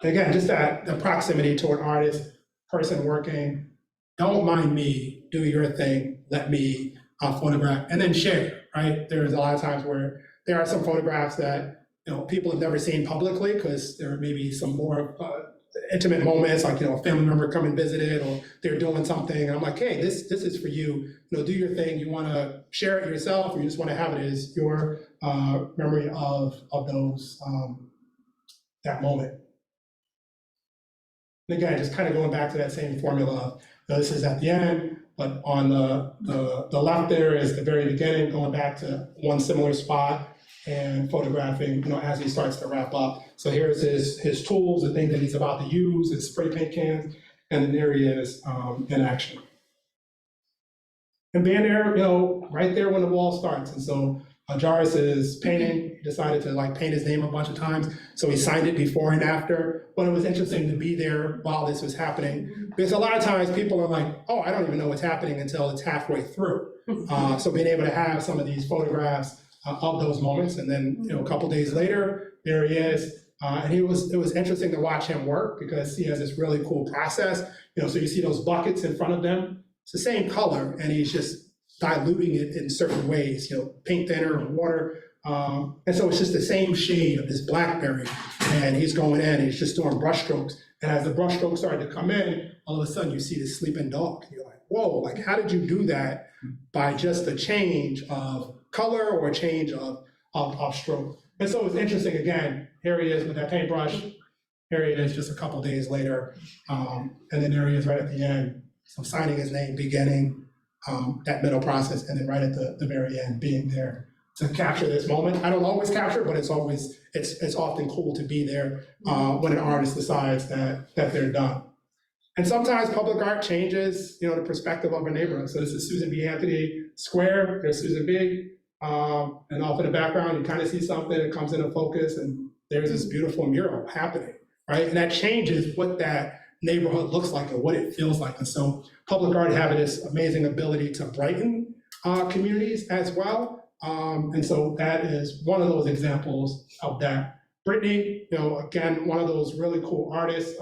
Again, just the proximity to an artist, person working, don't mind me, do your thing, let me photograph, and then share, right? There's a lot of times where there are some photographs that people have never seen publicly, because there may be some more intimate moments, like a family member come and visited, or they're doing something, and I'm like, "Hey, this is for you. Do your thing. You want to share it yourself, or you just want to have it as your memory of those that moment." And again, just kind of going back to that same formula. This is at the end, but on the left there is the very beginning, going back to one similar spot and photographing, as he starts to wrap up. So here's his tools, the things that he's about to use, his spray paint cans, and then there he is in action. And being there, right there when the wall starts. And so Jarvis is painting. He decided to paint his name a bunch of times, so he signed it before and after. But it was interesting to be there while this was happening, because a lot of times people are like, "Oh, I don't even know what's happening until it's halfway through." So being able to have some of these photographs of those moments, and then a couple days later, there he is. And it was interesting to watch him work, because he has this really cool process. So you see those buckets in front of them. It's the same color, and he's just diluting it in certain ways, paint thinner or water. And so it's just the same shade of this blackberry, and he's going in, and he's just doing brush strokes. And as the brush strokes started to come in, all of a sudden you see this sleeping dog. And you're like, whoa, how did you do that by just a change of color or a change of stroke? And so it's interesting, again, here he is with that paintbrush. Here he is just a couple days later. And then there he is right at the end. So signing his name, beginning that middle process, and then right at the very end, being there to capture this moment. I don't always capture, but it's often cool to be there when an artist decides that they're done. And sometimes public art changes, the perspective of a neighborhood. So this is Susan B. Anthony Square. There's Susan B. And off in the background, you kind of see something that comes into focus, and there's this beautiful mural happening, right? And that changes what that neighborhood looks like and what it feels like. And so public art having this amazing ability to brighten communities as well. And so that is one of those examples of that. Brittany, again, one of those really cool artists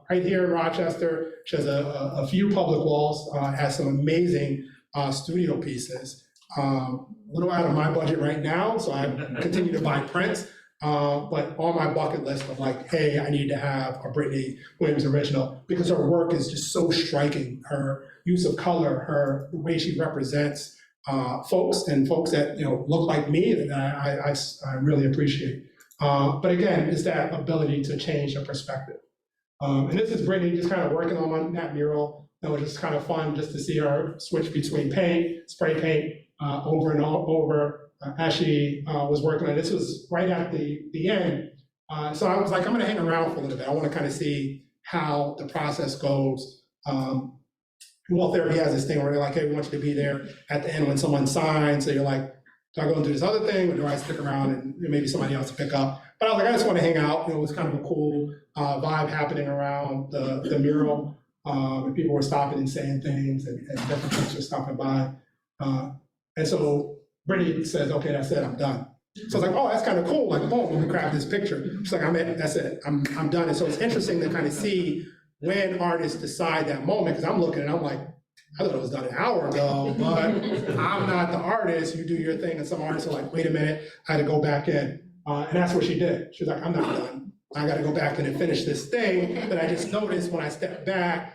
right here in Rochester. She has a few public walls, has some amazing studio pieces. A little out of my budget right now, so I continue to buy prints. But on my bucket list of hey, I need to have a Brittany Williams original, because her work is just so striking. Her use of color, the way she represents folks that look like me, that I really appreciate. But again, it's that ability to change the perspective. And this is Brittany just kind of working on that mural. It was just kind of fun just to see her switch between paint, spray paint, over and over. As she was working on it. This was right at the end. So I was like, I'm gonna hang around for a little bit. I wanna kind of see how the process goes. Wall Therapy has this thing where they're like, hey, we want you to be there at the end when someone signs. So you're like, do I go and do this other thing, or do I stick around and maybe somebody else to pick up? But I was like, I just wanna hang out. It was kind of a cool vibe happening around the mural. And people were stopping and saying things, and different folks were stopping by. And so Brittany says, okay, that's it, I'm done. So I was like, oh, that's kind of cool. Boom, let me grab this picture. She's like, that's it, I'm done. And so it's interesting to kind of see when artists decide that moment, because I'm looking and I'm like, I thought it was done an hour ago, but I'm not the artist. You do your thing. And some artists are like, wait a minute, I had to go back in. And that's what she did. She was like, I'm not done. I got to go back in and finish this thing that I just noticed when I stepped back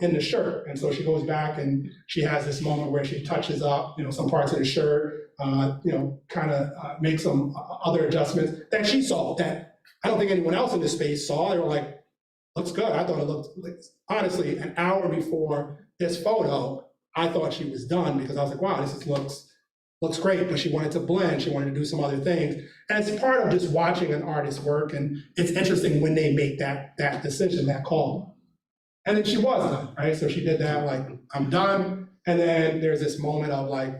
in the shirt. And so she goes back and she has this moment where she touches up, some parts of the shirt, kind of makes some other adjustments that she saw that I don't think anyone else in this space saw. They were like, looks good. I thought it looked, like, honestly, an hour before this photo, I thought she was done because I was like, wow, this looks great, but she wanted to blend, she wanted to do some other things. And it's part of just watching an artist's work, and it's interesting when they make that decision, that call. And then she was done, right? So she did that, like, I'm done. And then there's this moment of like,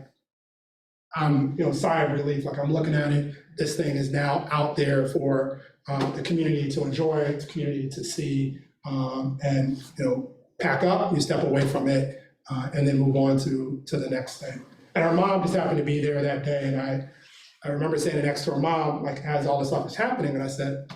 I'm, sigh of relief, like I'm looking at it, this thing is now out there for the community to enjoy, the community to see, and pack up, you step away from it, and then move on to the next thing. And our mom just happened to be there that day, and I remember standing next to her mom, like as all this stuff was happening, and I said,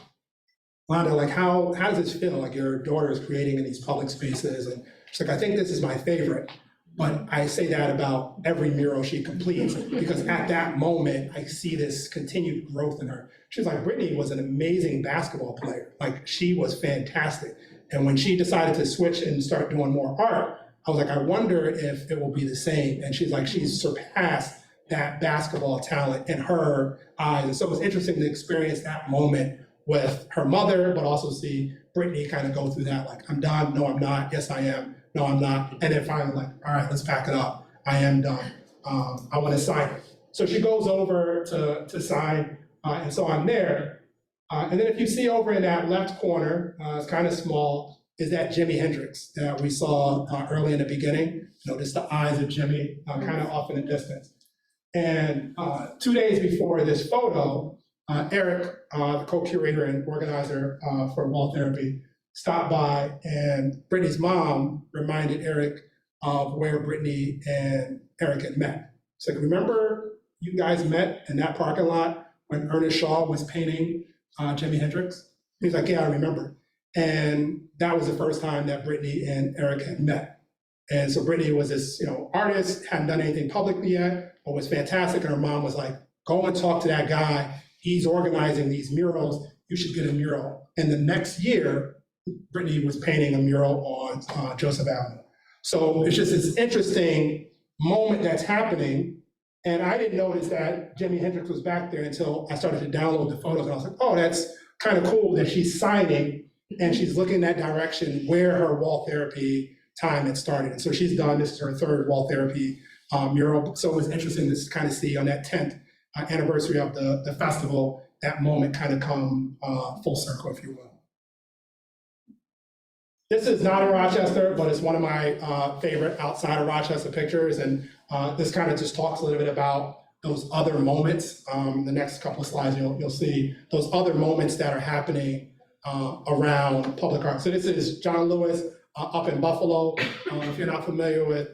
Londa, like how does this feel? Like your daughter is creating in these public spaces, and she's like, I think this is my favorite. But I say that about every mural she completes, because at that moment, I see this continued growth in her. She's like, Brittany was an amazing basketball player. Like, she was fantastic. And when she decided to switch and start doing more art, I was like, I wonder if it will be the same. And she's like, she's surpassed that basketball talent in her eyes. And so it was interesting to experience that moment with her mother, but also see Brittany kind of go through that, like, I'm done, no, I'm not, yes, I am, no, I'm not. And then finally, like, all right, let's pack it up. I am done. I want to sign it. So she goes over to sign, and so I'm there. And then if you see over in that left corner, it's kind of small, is that Jimi Hendrix that we saw early in the beginning. Just the eyes of Jimmy kind of off in the distance. And 2 days before this photo, Eric, the co-curator and organizer for Wall Therapy, stopped by, and Brittany's mom reminded Eric of where Brittany and Eric had met. She's like, remember you guys met in that parking lot when Ernest Shaw was painting Jimi Hendrix? He's like, yeah, I remember. And that was the first time that Brittany and Eric had met. And so Brittany was this, artist, hadn't done anything publicly yet, but was fantastic. And her mom was like, go and talk to that guy. He's organizing these murals. You should get a mural. And the next year, Brittany was painting a mural on Joseph Avenue. So it's just this interesting moment that's happening. And I didn't notice that Jimi Hendrix was back there until I started to download the photos. And I was like, oh, that's kind of cool that she's signing and she's looking in that direction where her wall therapy time had started. And so she's done, this is her third wall therapy mural. So it was interesting to kind of see on that 10th anniversary of the festival, that moment kind of come full circle, if you will. This is not in Rochester, but it's one of my favorite outside of Rochester pictures. And this kind of just talks a little bit about those other moments. The next couple of slides, you'll see those other moments that are happening around public art. So this is John Lewis up in Buffalo. If you're not familiar with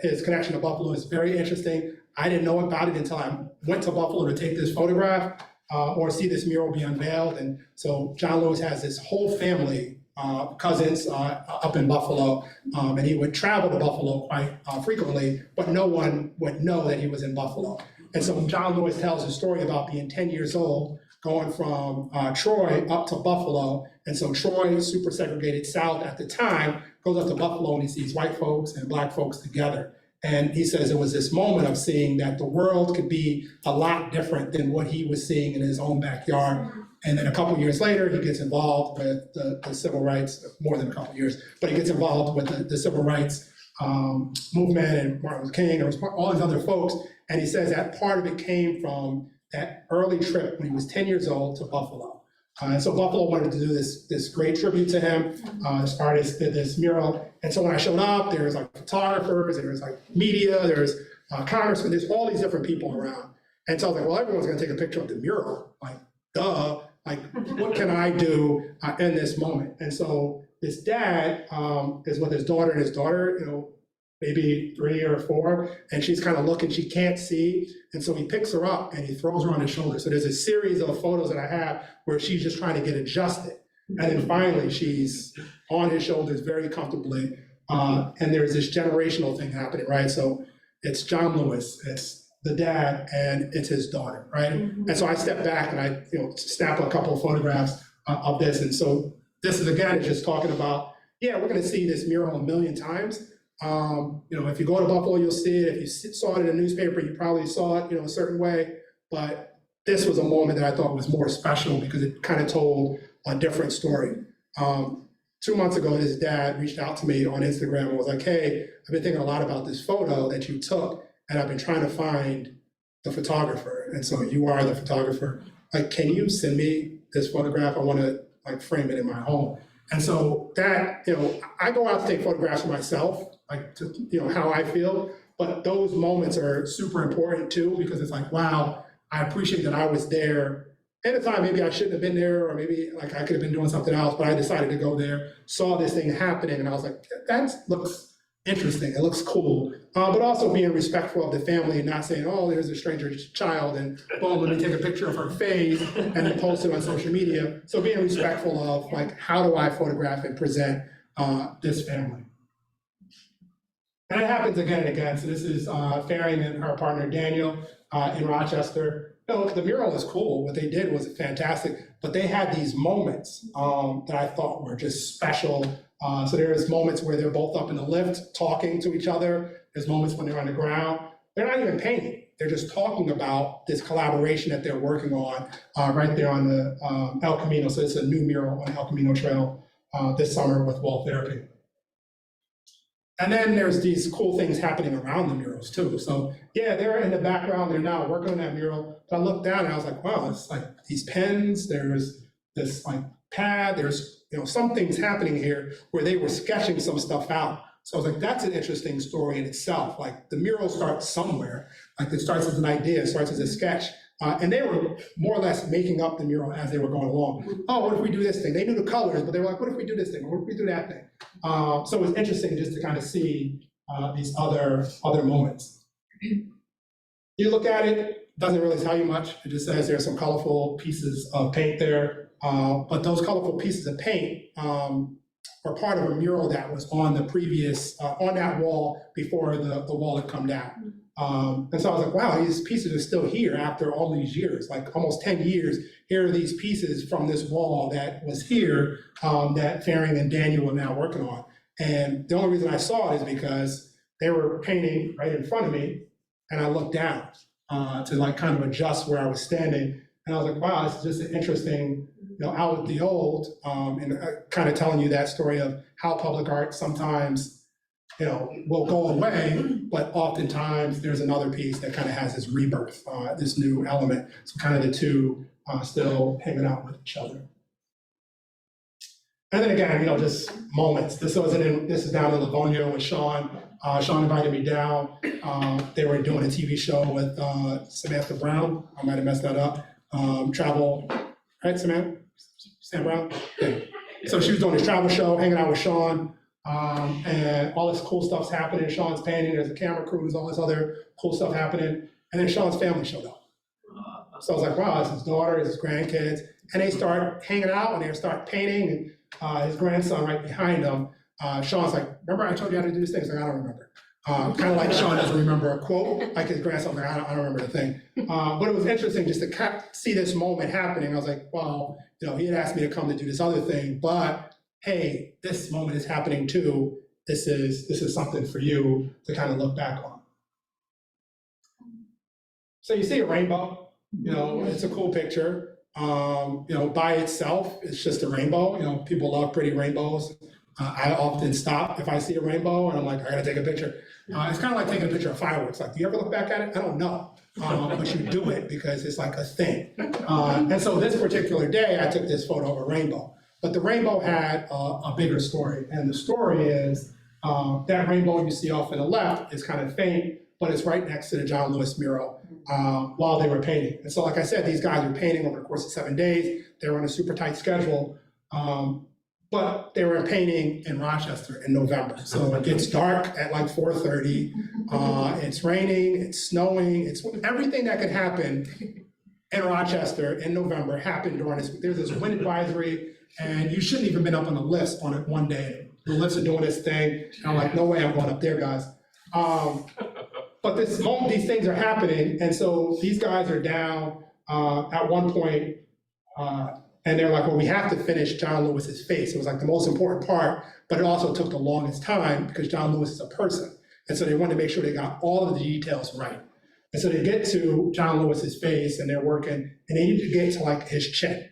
his connection to Buffalo, it's very interesting. I didn't know about it until I went to Buffalo to take this photograph or see this mural be unveiled. And so John Lewis has this whole family, cousins up in Buffalo, and he would travel to Buffalo quite frequently, but no one would know that he was in Buffalo. And so John Lewis tells a story about being 10 years old, going from Troy up to Buffalo. And so Troy, super segregated South at the time, goes up to Buffalo and he sees white folks and black folks together. And he says it was this moment of seeing that the world could be a lot different than what he was seeing in his own backyard. And then a couple years later, he gets involved with the civil rights, more than a couple years, but he gets involved with the civil rights movement and Martin Luther King and all these other folks. And he says that part of it came from that early trip when he was 10 years old to Buffalo. And so Buffalo wanted to do this great tribute to him. This artist did this mural. And so when I showed up, there was like photographers, there was like media, there's congressmen, there's all these different people around. And so I was like, well, everyone's gonna take a picture of the mural. Like, duh, like what can I do in this moment? And so this dad is with his daughter, and his daughter, maybe 3 or 4, and she's kind of looking, she can't see. And so he picks her up and he throws her on his shoulder. So there's a series of photos that I have where she's just trying to get adjusted. And then finally she's on his shoulders very comfortably. And there's this generational thing happening, right? So it's John Lewis, it's the dad, and it's his daughter, right? And so I step back and I, snap a couple of photographs of this. And so this is, again, it's just talking about, yeah, we're gonna see this mural a million times. If you go to Buffalo, you'll see it. If you saw it in a newspaper, you probably saw it, a certain way. But this was a moment that I thought was more special because it kind of told a different story. 2 months ago, his dad reached out to me on Instagram and was like, hey, I've been thinking a lot about this photo that you took, and I've been trying to find the photographer. And so you are the photographer. Like, can you send me this photograph? I want to frame it in my home. And so that, I go out to take photographs for myself, how I feel, but those moments are super important too, because it's like, wow, I appreciate that I was there. At a time, maybe I shouldn't have been there, or maybe I could have been doing something else, but I decided to go there, saw this thing happening, and I was like, that looks interesting, it looks cool. But also being respectful of the family and not saying, oh, there's a stranger child, and boom, let me take a picture of her face and then post it on social media. So being respectful of how do I photograph and present this family. And it happens again and again. So this is Faring and her partner Daniel in Rochester. The mural is cool. What they did was fantastic, but they had these moments that I thought were just special. So there's moments where they're both up in the lift talking to each other. There's moments when they're on the ground. They're not even painting. They're just talking about this collaboration that they're working on right there on the El Camino. So it's a new mural on El Camino Trail this summer with wall therapy. And then there's these cool things happening around the murals too. So yeah, they're in the background, they're now working on that mural. But I looked down and I was like, wow, it's these pens, there's this pad, there's some things happening here where they were sketching some stuff out. So I was like, that's an interesting story in itself. The mural starts somewhere. It starts as an idea, it starts as a sketch. And they were more or less making up the mural as they were going along. Oh, what if we do this thing? They knew the colors, but they were like, what if we do this thing? What if we do that thing? So it was interesting just to kind of see these other moments. You look at it, doesn't really tell you much. It just says there's some colorful pieces of paint there. But those colorful pieces of paint are part of a mural that was on the previous, on that wall before the wall had come down. And so I was like, wow, these pieces are still here after all these years, almost 10 years. Here are these pieces from this wall that was here that Faring and Daniel are now working on. And the only reason I saw it is because they were painting right in front of me, and I looked down to kind of adjust where I was standing. And I was like, wow, this is just an interesting, out with the old, and kind of telling you that story of how public art sometimes will go away, but oftentimes there's another piece that kind of has this rebirth, this new element. So kind of the two still hanging out with each other. And then again, just moments. This is down in Livonia with Sean. Sean invited me down. They were doing a TV show with Samantha Brown. I might have messed that up. Travel, right, Samantha? Sam Brown? Yeah. So she was doing this travel show, hanging out with Sean. And all this cool stuff's happening. Sean's painting, there's a camera crew, there's all this other cool stuff happening. And then Sean's family showed up. So I was like, wow, it's his daughter, it's his grandkids. And they start hanging out and they start painting, and his grandson right behind them. Sean's like, remember I told you how to do this thing? He's like, I don't remember. Kind of like Sean doesn't remember a quote, like his grandson, like, I don't remember the thing. But it was interesting just to see this moment happening. I was like, well, he had asked me to come to do this other thing, but hey, this moment is happening too. This is something for you to kind of look back on. So you see a rainbow, it's a cool picture. By itself, it's just a rainbow. People love pretty rainbows. I often stop if I see a rainbow and I'm like, I gotta take a picture. It's kind of like taking a picture of fireworks. Do you ever look back at it? I don't know. But you do it because it's like a thing. And so this particular day, I took this photo of a rainbow. But the rainbow had a bigger story. And the story is that rainbow you see off to the left is kind of faint, but it's right next to the John Lewis mural while they were painting. And so like I said, these guys were painting over the course of 7 days. They were on a super tight schedule. But they were painting in Rochester in November. So it gets dark at 4:30. It's raining, it's snowing, it's everything that could happen in Rochester in November happened during this. There's this wind advisory, and you shouldn't even been up on the list on it one day the lifts are doing this thing. And I'm like, no way I'm going up there, guys. But this moment, these things are happening. And so these guys are down at one point, and they're like, well, we have to finish John Lewis's face. It was like the most important part, but it also took the longest time because John Lewis is a person. And so they wanted to make sure they got all of the details right. And so they get to John Lewis's face and they're working, and they need to get to like his chin.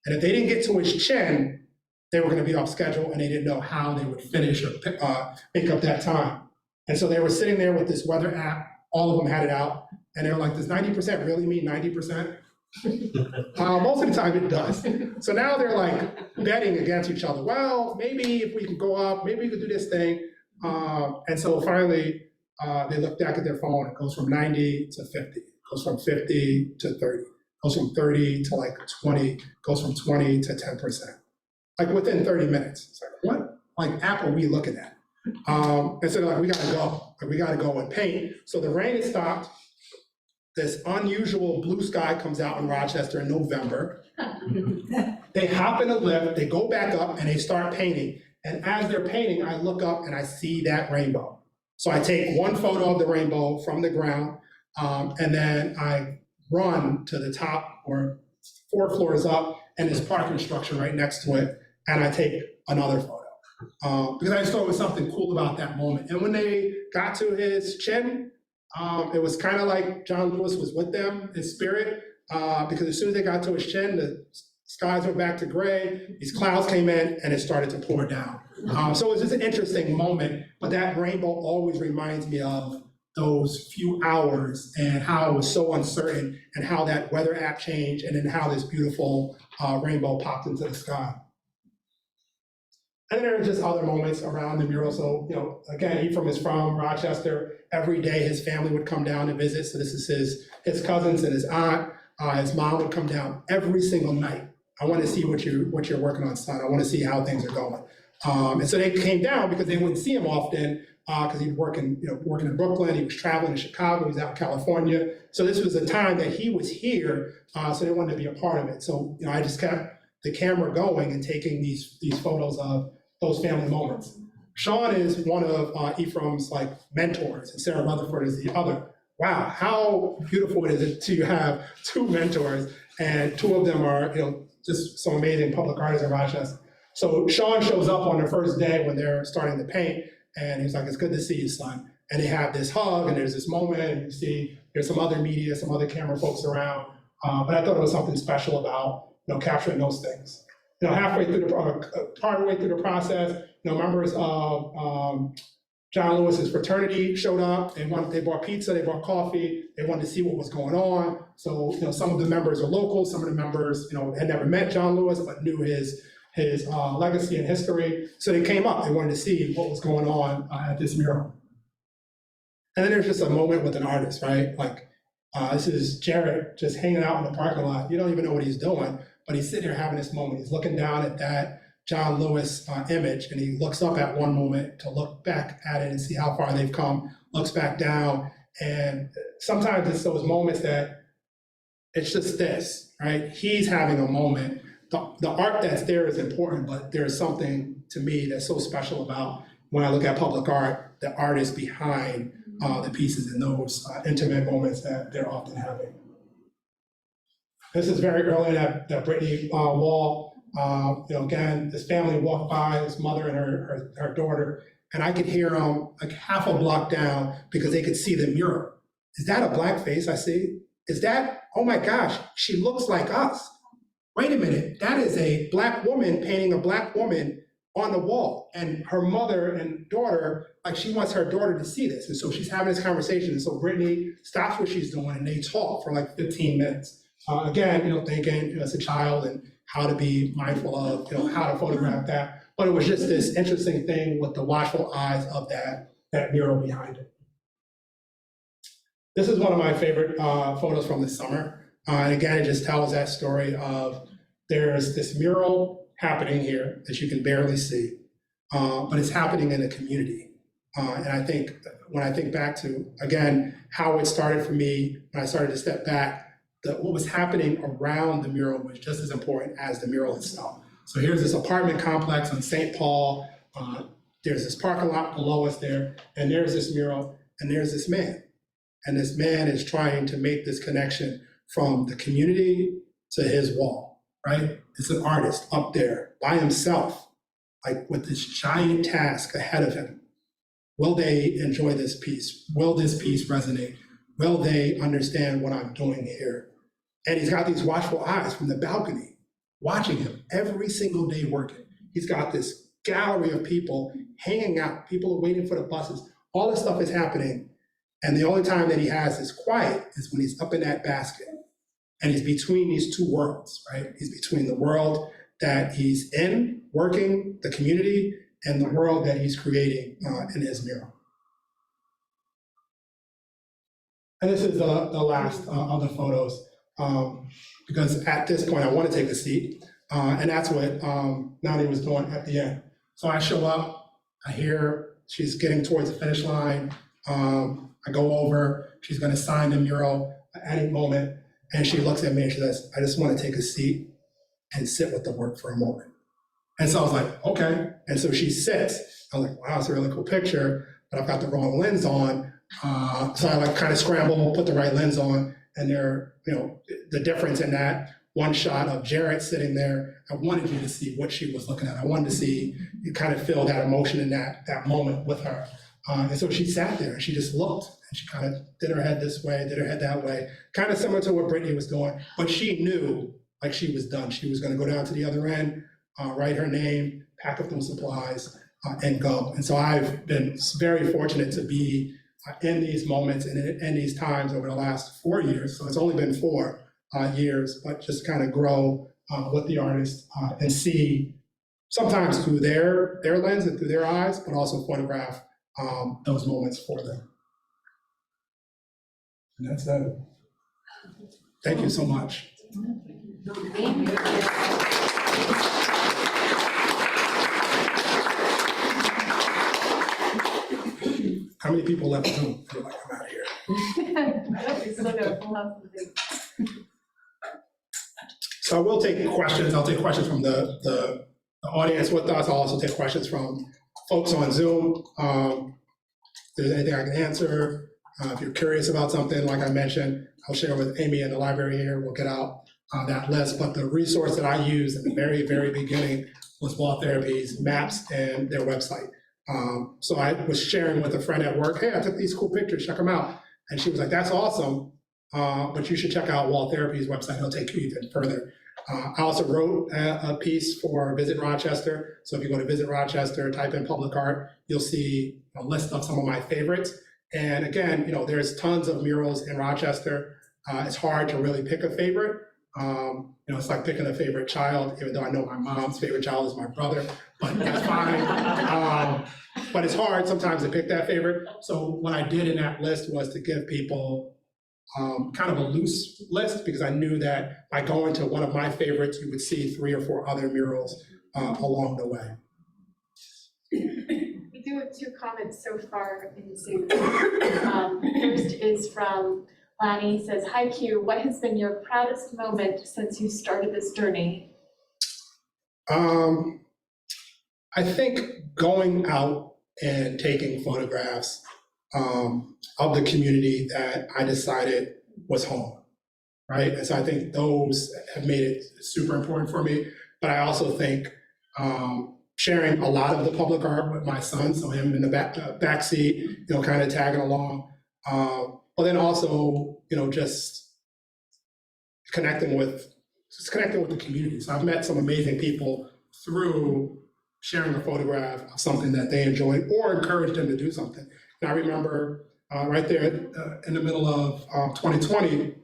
And if they didn't get to his chin, they were gonna be off schedule and they didn't know how they would finish or make up that time. And so they were sitting there with this weather app, all of them had it out, and they were like, does 90% really mean 90%? Most of the time it does. So now they're like betting against each other. Well, maybe if we can go up, maybe we could do this thing. And so finally, they look back at their phone. It goes from 90 to 50. It goes from 50 to 30. It goes from 30 to like 20. It goes from 20 to 10%. Like within 30 minutes. It's like, what like app are we looking at? And so they're like, we gotta go. Like, we gotta go and paint. So the rain has stopped. This unusual blue sky comes out in Rochester in November. They hop in a lift, they go back up and they start painting. And as they're painting, I look up and I see that rainbow. So I take one photo of the rainbow from the ground, and then I run to the top or 4 floors up, and there's parking structure right next to it, and I take another photo. Because I just thought it was something cool about that moment. And when they got to his chin, it was kind of like John Lewis was with them in spirit, because as soon as they got to his chin, the skies went back to gray, these clouds came in, and it started to pour down. So it was just an interesting moment, but that rainbow always reminds me of those few hours and how it was so uncertain and how that weather app changed and then how this beautiful rainbow popped into the sky. And there are just other moments around the mural. So, you know, again, Ephraim is from Rochester. Every day his family would come down to visit. So this is his cousins and his aunt. His mom would come down every single night. I want to see what you're working on, son. I want to see how things are going. And so they came down because they wouldn't see him often because he'd working in Brooklyn. He was traveling to Chicago. He was out in California. So this was a time that he was here. So they wanted to be a part of it. So, you know, I just kept the camera going and taking these photos of those family moments. Sean is one of Ephraim's like mentors, and Sarah Rutherford is the other. Wow, how beautiful it is to have 2 mentors, and 2 of them are, you know, just some amazing public artists in Rochester. So Sean shows up on the first day when they're starting to paint, and he's like, it's good to see you, son. And they have this hug, and there's this moment, and you see there's some other media, some other camera folks around. But I thought it was something special about, you know, capturing those things. You know, halfway through part of the way through the process, you know, members of John Lewis's fraternity showed up. They brought pizza, they brought coffee. They wanted to see what was going on. So, you know, some of the members are local. Some of the members, you know, had never met John Lewis, but knew his legacy and history. So they came up. They wanted to see what was going on at this mural. And then there's just a moment with an artist, right? Like, this is Jared just hanging out in the parking lot. You don't even know what he's doing, but he's sitting here having this moment. He's looking down at that John Lewis image, and he looks up at one moment to look back at it and see how far they've come, looks back down. And sometimes it's those moments that it's just this, right? He's having a moment. The art that's there is important, but there's something to me that's so special about when I look at public art, the artist behind the pieces and those intimate moments that they're often having. This is very early in that Brittany wall. You know, again, this family walked by, his mother and her daughter, and I could hear them like half a block down because they could see the mural. Is that a black face I see? Is that, oh my gosh, she looks like us. Wait a minute, that is a black woman painting a black woman on the wall. And her mother and daughter, like she wants her daughter to see this. And so she's having this conversation. And so Brittany stops what she's doing and they talk for like 15 minutes. Again, you know, thinking, you know, as a child and how to be mindful of, you know, how to photograph that. But it was just this interesting thing with the watchful eyes of that mural behind it. This is one of my favorite photos from the summer. And again, it just tells that story of there's this mural happening here that you can barely see, but it's happening in a community. And I think when I think back to, again, how it started for me, when I started to step back, what was happening around the mural was just as important as the mural itself. So here's this apartment complex on St. Paul. there's this parking lot below us there, and there's this mural, and there's this man. And this man is trying to make this connection from the community to his wall, right? It's an artist up there by himself, like with this giant task ahead of him. Will they enjoy this piece? Will this piece resonate? Will they understand what I'm doing here? And he's got these watchful eyes from the balcony, watching him every single day working. He's got this gallery of people hanging out. People are waiting for the buses. All this stuff is happening. And the only time that he has is quiet is when he's up in that basket. And he's between these two worlds, right? He's between the world that he's in, working, the community, and the world that he's creating in his mural. And this is the last of the photos, because at this point I want to take a seat, and that's what Nani was doing at the end. So I show up, I hear she's getting towards the finish line, I go over, she's going to sign the mural at any moment, and she looks at me and she says, I just want to take a seat and sit with the work for a moment. And so I was like, okay. And so she sits. I'm like, wow, it's a really cool picture, but I've got the wrong lens on. So I like kind of scramble, put the right lens on, and there, the difference in that one shot of Jarrett sitting there, I wanted you to see what she was looking at. I wanted to see, you kind of feel that emotion in that moment with her. And so she sat there and she just looked, and she kind of did her head this way, did her head that way, kind of similar to what Brittany was doing, but she knew like she was done. She was going to go down to the other end, write her name, pack up those supplies, and go. And so I've been very fortunate to be in these moments and in these times over the last 4 years. So it's only been 4 years, but just kind of grow with the artist and see sometimes through their lens and through their eyes, but also photograph those moments for them. And that's it. Thank you so much. How many people left the room? Feel like I'm out of here. We still got a full house of things. So I will take questions. I'll take questions from the audience with us. I'll also take questions from folks on Zoom. If there's anything I can answer, if you're curious about something, like I mentioned, I'll share with Amy in the library here. We'll get out that list. But the resource that I used at the very, very beginning was Wall Therapy's maps and their website. So I was sharing with a friend at work, hey, I took these cool pictures, check them out. And she was like, that's awesome, but you should check out Wall Therapy's website. It'll take you even further. I also wrote a piece for Visit Rochester. So if you go to Visit Rochester, type in public art, you'll see a list of some of my favorites. And again, there's tons of murals in Rochester. It's hard to really pick a favorite. It's like picking a favorite child, even though I know my mom's favorite child is my brother, but that's fine. But it's hard sometimes to pick that favorite. So what I did in that list was to give people kind of a loose list, because I knew that by going to one of my favorites, you would see 3 or 4 other murals along the way. We do have 2 comments so far in Zoom. First is from Lanny, says, hi Q, what has been your proudest moment since you started this journey? I think going out and taking photographs of the community that I decided was home, right? And so I think those have made it super important for me. But I also think sharing a lot of the public art with my son, so him in the back seat, kind of tagging along. But then also, just connecting with the community. So I've met some amazing people through sharing a photograph of something that they enjoyed or encouraged them to do something. And I remember right there in the middle of 2020,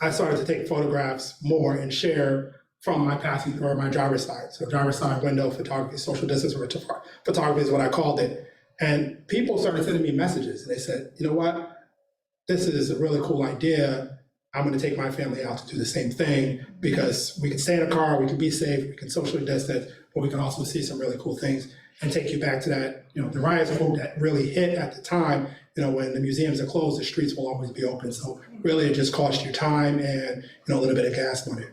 I started to take photographs more and share from my passing or my driver's side. So driver's side window photography, social distance photography is what I called it. And people started sending me messages, and they said, you know what, this is a really cool idea. I'm gonna take my family out to do the same thing, because we can stay in a car, we can be safe, we can socially distance, but we can also see some really cool things and take you back to that, the riots quote that really hit at the time, when the museums are closed, the streets will always be open. So really it just cost you time and, a little bit of gas money.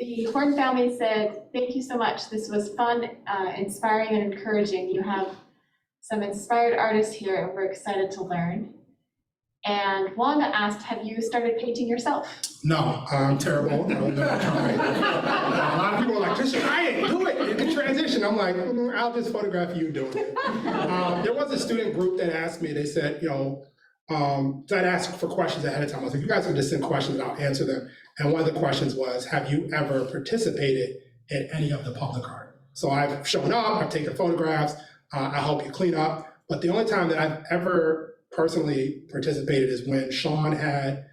The Horn family said, thank you so much. This was fun, inspiring, and encouraging. You have some inspired artists here, and we're excited to learn. And Wanda asked, have you started painting yourself? No, I'm terrible. I don't know how to try. A lot of people are like, just try it, do it, you can transition. I'm like, I'll just photograph you doing it. There was a student group that asked me, they said, so I'd ask for questions ahead of time. I was like, you guys can just send questions and I'll answer them. And one of the questions was, have you ever participated in any of the public art? So I've shown up, I've taken photographs, I help you clean up. But the only time that I've ever personally participated is when Sean had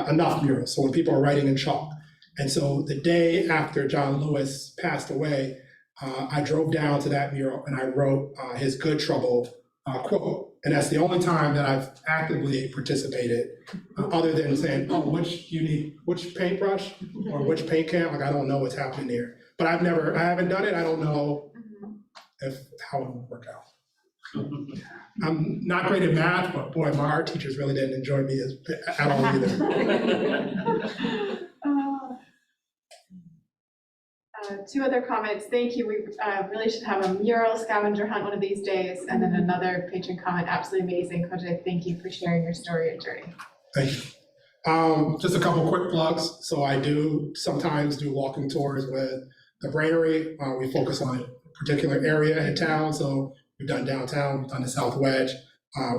enough murals. So when people are writing in chalk. And so the day after John Lewis passed away, I drove down to that mural and I wrote his Good Trouble quote. And that's the only time that I've actively participated, other than saying, oh, which paintbrush or which paint can, like, I don't know what's happening here. But I haven't done it. I don't know how it will work out. I'm not great at math, but boy, my art teachers really didn't enjoy me at all either. Two other comments. Thank you. We really should have a mural scavenger hunt one of these days. And then another patron comment. Absolutely amazing. Quajay, thank you for sharing your story and journey. Thank you. Just a couple quick plugs. So I do sometimes do walking tours with the Brainery. We focus on a particular area in town. So we've done downtown, we've done the South Wedge.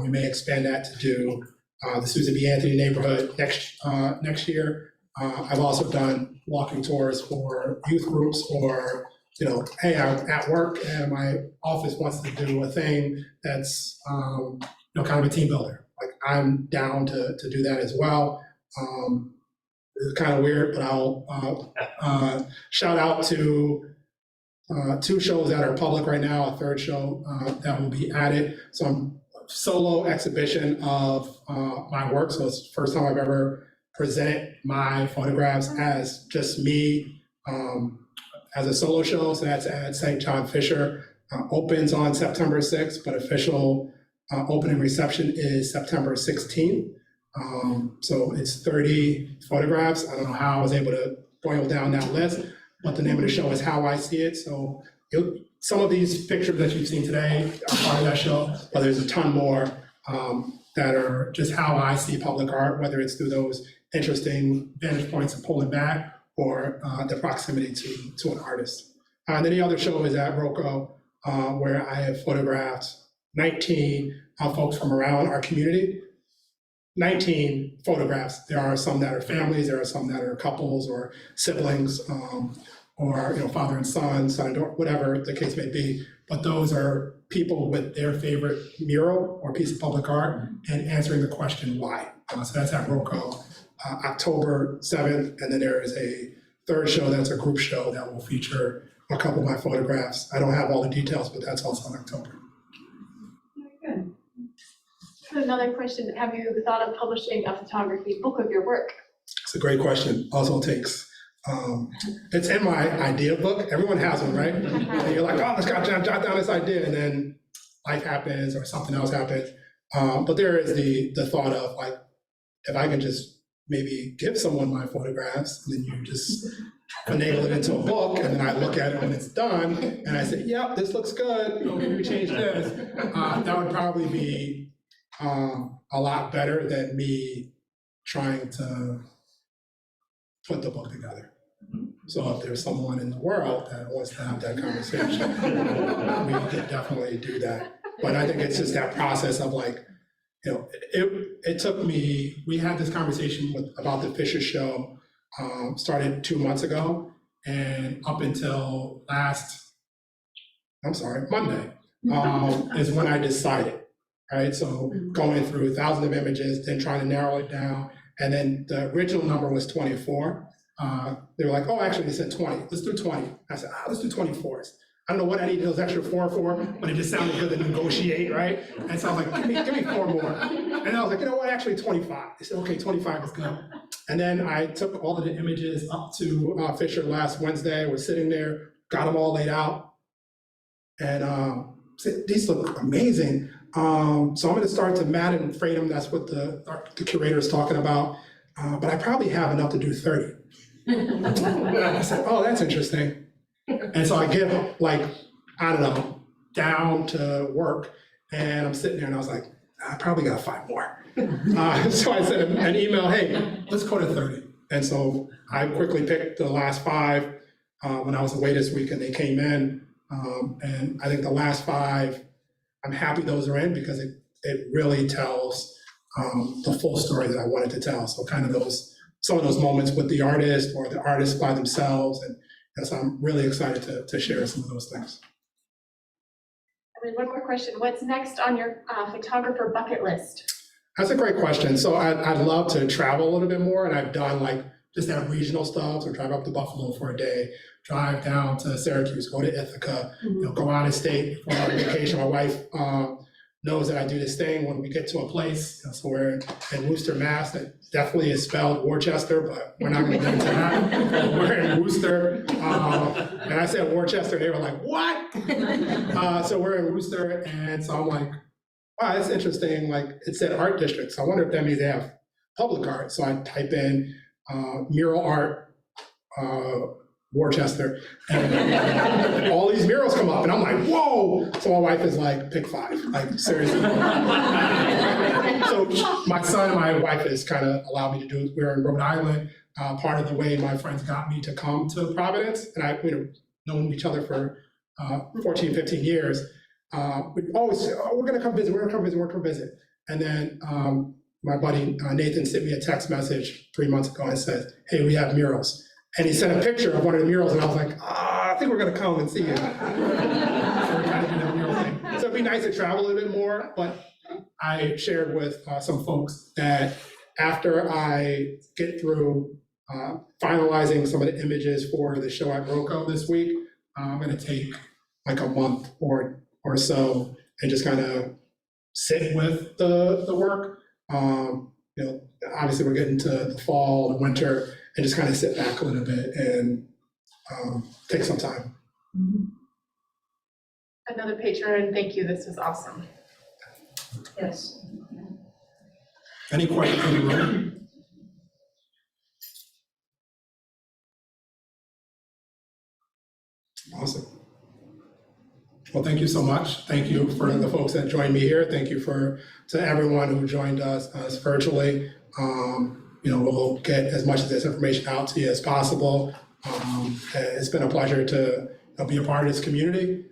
We may expand that to do the Susan B. Anthony neighborhood next year. I've also done walking tours for youth groups, or, hey, I'm at work and my office wants to do a thing that's, kind of a team builder. Like, I'm down to do that as well. It's kind of weird, but I'll shout out to two shows that are public right now, a third show that will be added. So I'm solo exhibition of my work. So it's the first time I've ever presented my photographs as just me as a solo show. So that's at St. John Fisher. Opens on September 6th, but official opening reception is September 16th. So it's 30 photographs. I don't know how I was able to boil down that list, but the name of the show is How I See It. So some of these pictures that you've seen today are part of that show, but there's a ton more that are just how I see public art, whether it's through those interesting vantage points of pulling back or the proximity to an artist. And then the other show is at Roco, where I have photographed 19 folks from around our community. 19 photographs. There are some that are families, there are some that are couples or siblings, or father and son and daughter, whatever the case may be. But those are people with their favorite mural or piece of public art and answering the question why. So that's at Roco, October 7th, and then there is a third show that's a group show that will feature a couple of my photographs. I don't have all the details, but that's also in October. Very good. Another question, have you thought of publishing a photography book of your work? It's a great question. Also takes, it's in my idea book. Everyone has one, right? And you're like, oh, let's jot down this idea, and then life happens or something else happens. But there is the thought of, like, if I can just maybe give someone my photographs, and then you just finagle it into a book, and then I look at it when it's done, and I say, yep, this looks good, maybe we change this. That would probably be a lot better than me trying to put the book together. So if there's someone in the world that wants to have that conversation, we could definitely do that. But I think it's just that process of, like, it took me, we had this conversation about the Fisher show, started 2 months ago, and up until Monday, is when I decided, right? So going through thousands of images, then trying to narrow it down, and then the original number was 24. They were like, oh, actually, they said 20, let's do 20. I said, let's do 24s. I don't know what I needed those extra 4 for, but it just sounded good to negotiate, right? And so I was like, give me 4 more. And I was like, you know what, actually 25. They said, okay, 25 is good. And then I took all of the images up to Fisher last Wednesday, was sitting there, got them all laid out, and said, these look amazing. So I'm gonna start to mat and frame them. That's what the curator is talking about. But I probably have enough to do 30. I said, oh, that's interesting. And so I get like, I don't know, down to work, and I'm sitting there and I was like, I probably got 5 more. So I sent an email, hey, let's go to 30. And so I quickly picked the last 5 when I was away this week, and they came in. And I think the last 5, I'm happy those are in because it really tells the full story that I wanted to tell. So kind of some of those moments with the artist or the artist by themselves. And so I'm really excited to share some of those things. And then one more question, what's next on your photographer bucket list? That's a great question. So I'd love to travel a little bit more, and I've done like just that regional stuff, so drive up to Buffalo for a day, drive down to Syracuse, go to Ithaca, go out of state for our vacation. My wife knows that I do this thing when we get to a place, so we're in Worcester, Mass. That definitely is spelled Worcester, but we're not gonna get into that. We're in Worcester, and I said Worcester, they were like, what? So we're in Worcester, and so I'm like, wow, that's interesting. Like it said art district, so I wonder if that means they have public art. So I type in mural art, Worcester, and all these murals come up, and I'm like, whoa! So my wife is like, pick 5, like seriously. So my son and my wife has kind of allowed me to do it. We're in Rhode Island. Part of the way my friends got me to come to Providence, and we've known each other for 14, 15 years. We always say, oh, we're gonna come visit, we're gonna come visit, we're gonna come visit. And then my buddy Nathan sent me a text message 3 months ago and said, hey, we have murals. And he sent a picture of one of the murals, and I was like, I think we're gonna come and see it. So we're kind of doing that mural thing. So it'd be nice to travel a little bit more, but I shared with some folks that after I get through finalizing some of the images for the show at Roco this week, I'm gonna take like a month or so and just kind of sit with the work. Obviously we're getting to the fall, the winter, and just kind of sit back a little bit and take some time. Another patron, thank you, this was awesome. Yes. Any questions in the room? Awesome. Well, thank you so much. Thank you for the folks that joined me here. Thank you to everyone who joined us virtually. We'll get as much of this information out to you as possible. It's been a pleasure to be a part of this community.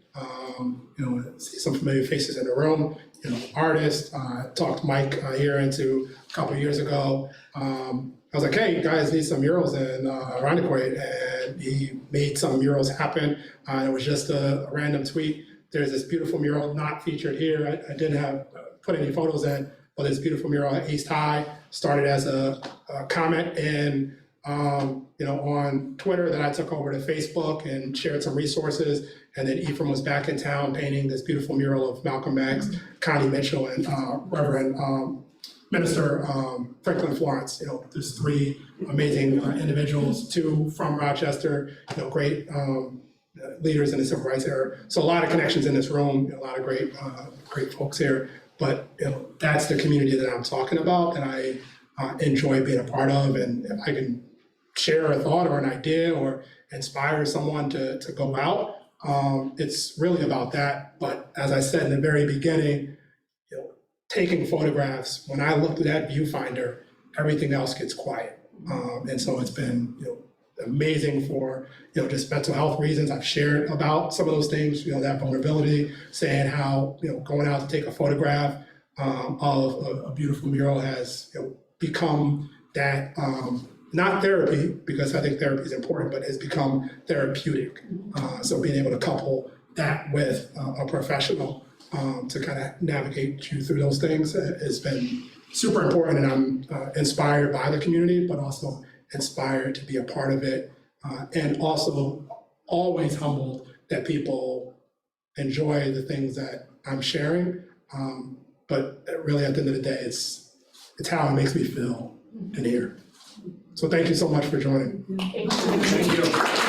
See some familiar faces in the room. Artists. Talked Mike here into a couple of years ago. I was like, hey, you guys need some murals in Irondequoit, and he made some murals happen. It was just a random tweet. There's this beautiful mural not featured here. I didn't have put any photos in, but this beautiful mural at East High started as a comment in on Twitter that I took over to Facebook and shared some resources. And then Ephraim was back in town painting this beautiful mural of Malcolm X, Connie Mitchell, and Reverend Minister Franklin Florence. There's 3 amazing individuals, 2 from Rochester, great leaders in the civil rights era. So a lot of connections in this room, a lot of great folks here. But that's the community that I'm talking about, and I enjoy being a part of. And if I can share a thought or an idea or inspire someone to go out, it's really about that. But as I said in the very beginning, taking photographs, when I looked at that viewfinder, everything else gets quiet. And so it's been amazing for just mental health reasons. I've shared about some of those things, that vulnerability, saying how going out to take a photograph of a beautiful mural has become that not therapy, because I think therapy is important, but has become therapeutic. So being able to couple that with a professional to kind of navigate you through those things has been super important, and I'm inspired by the community, but also inspired to be a part of it, and also always humbled that people enjoy the things that I'm sharing. But really, at the end of the day, it's how it makes me feel in here. So thank you so much for joining. Thank you. Thank you.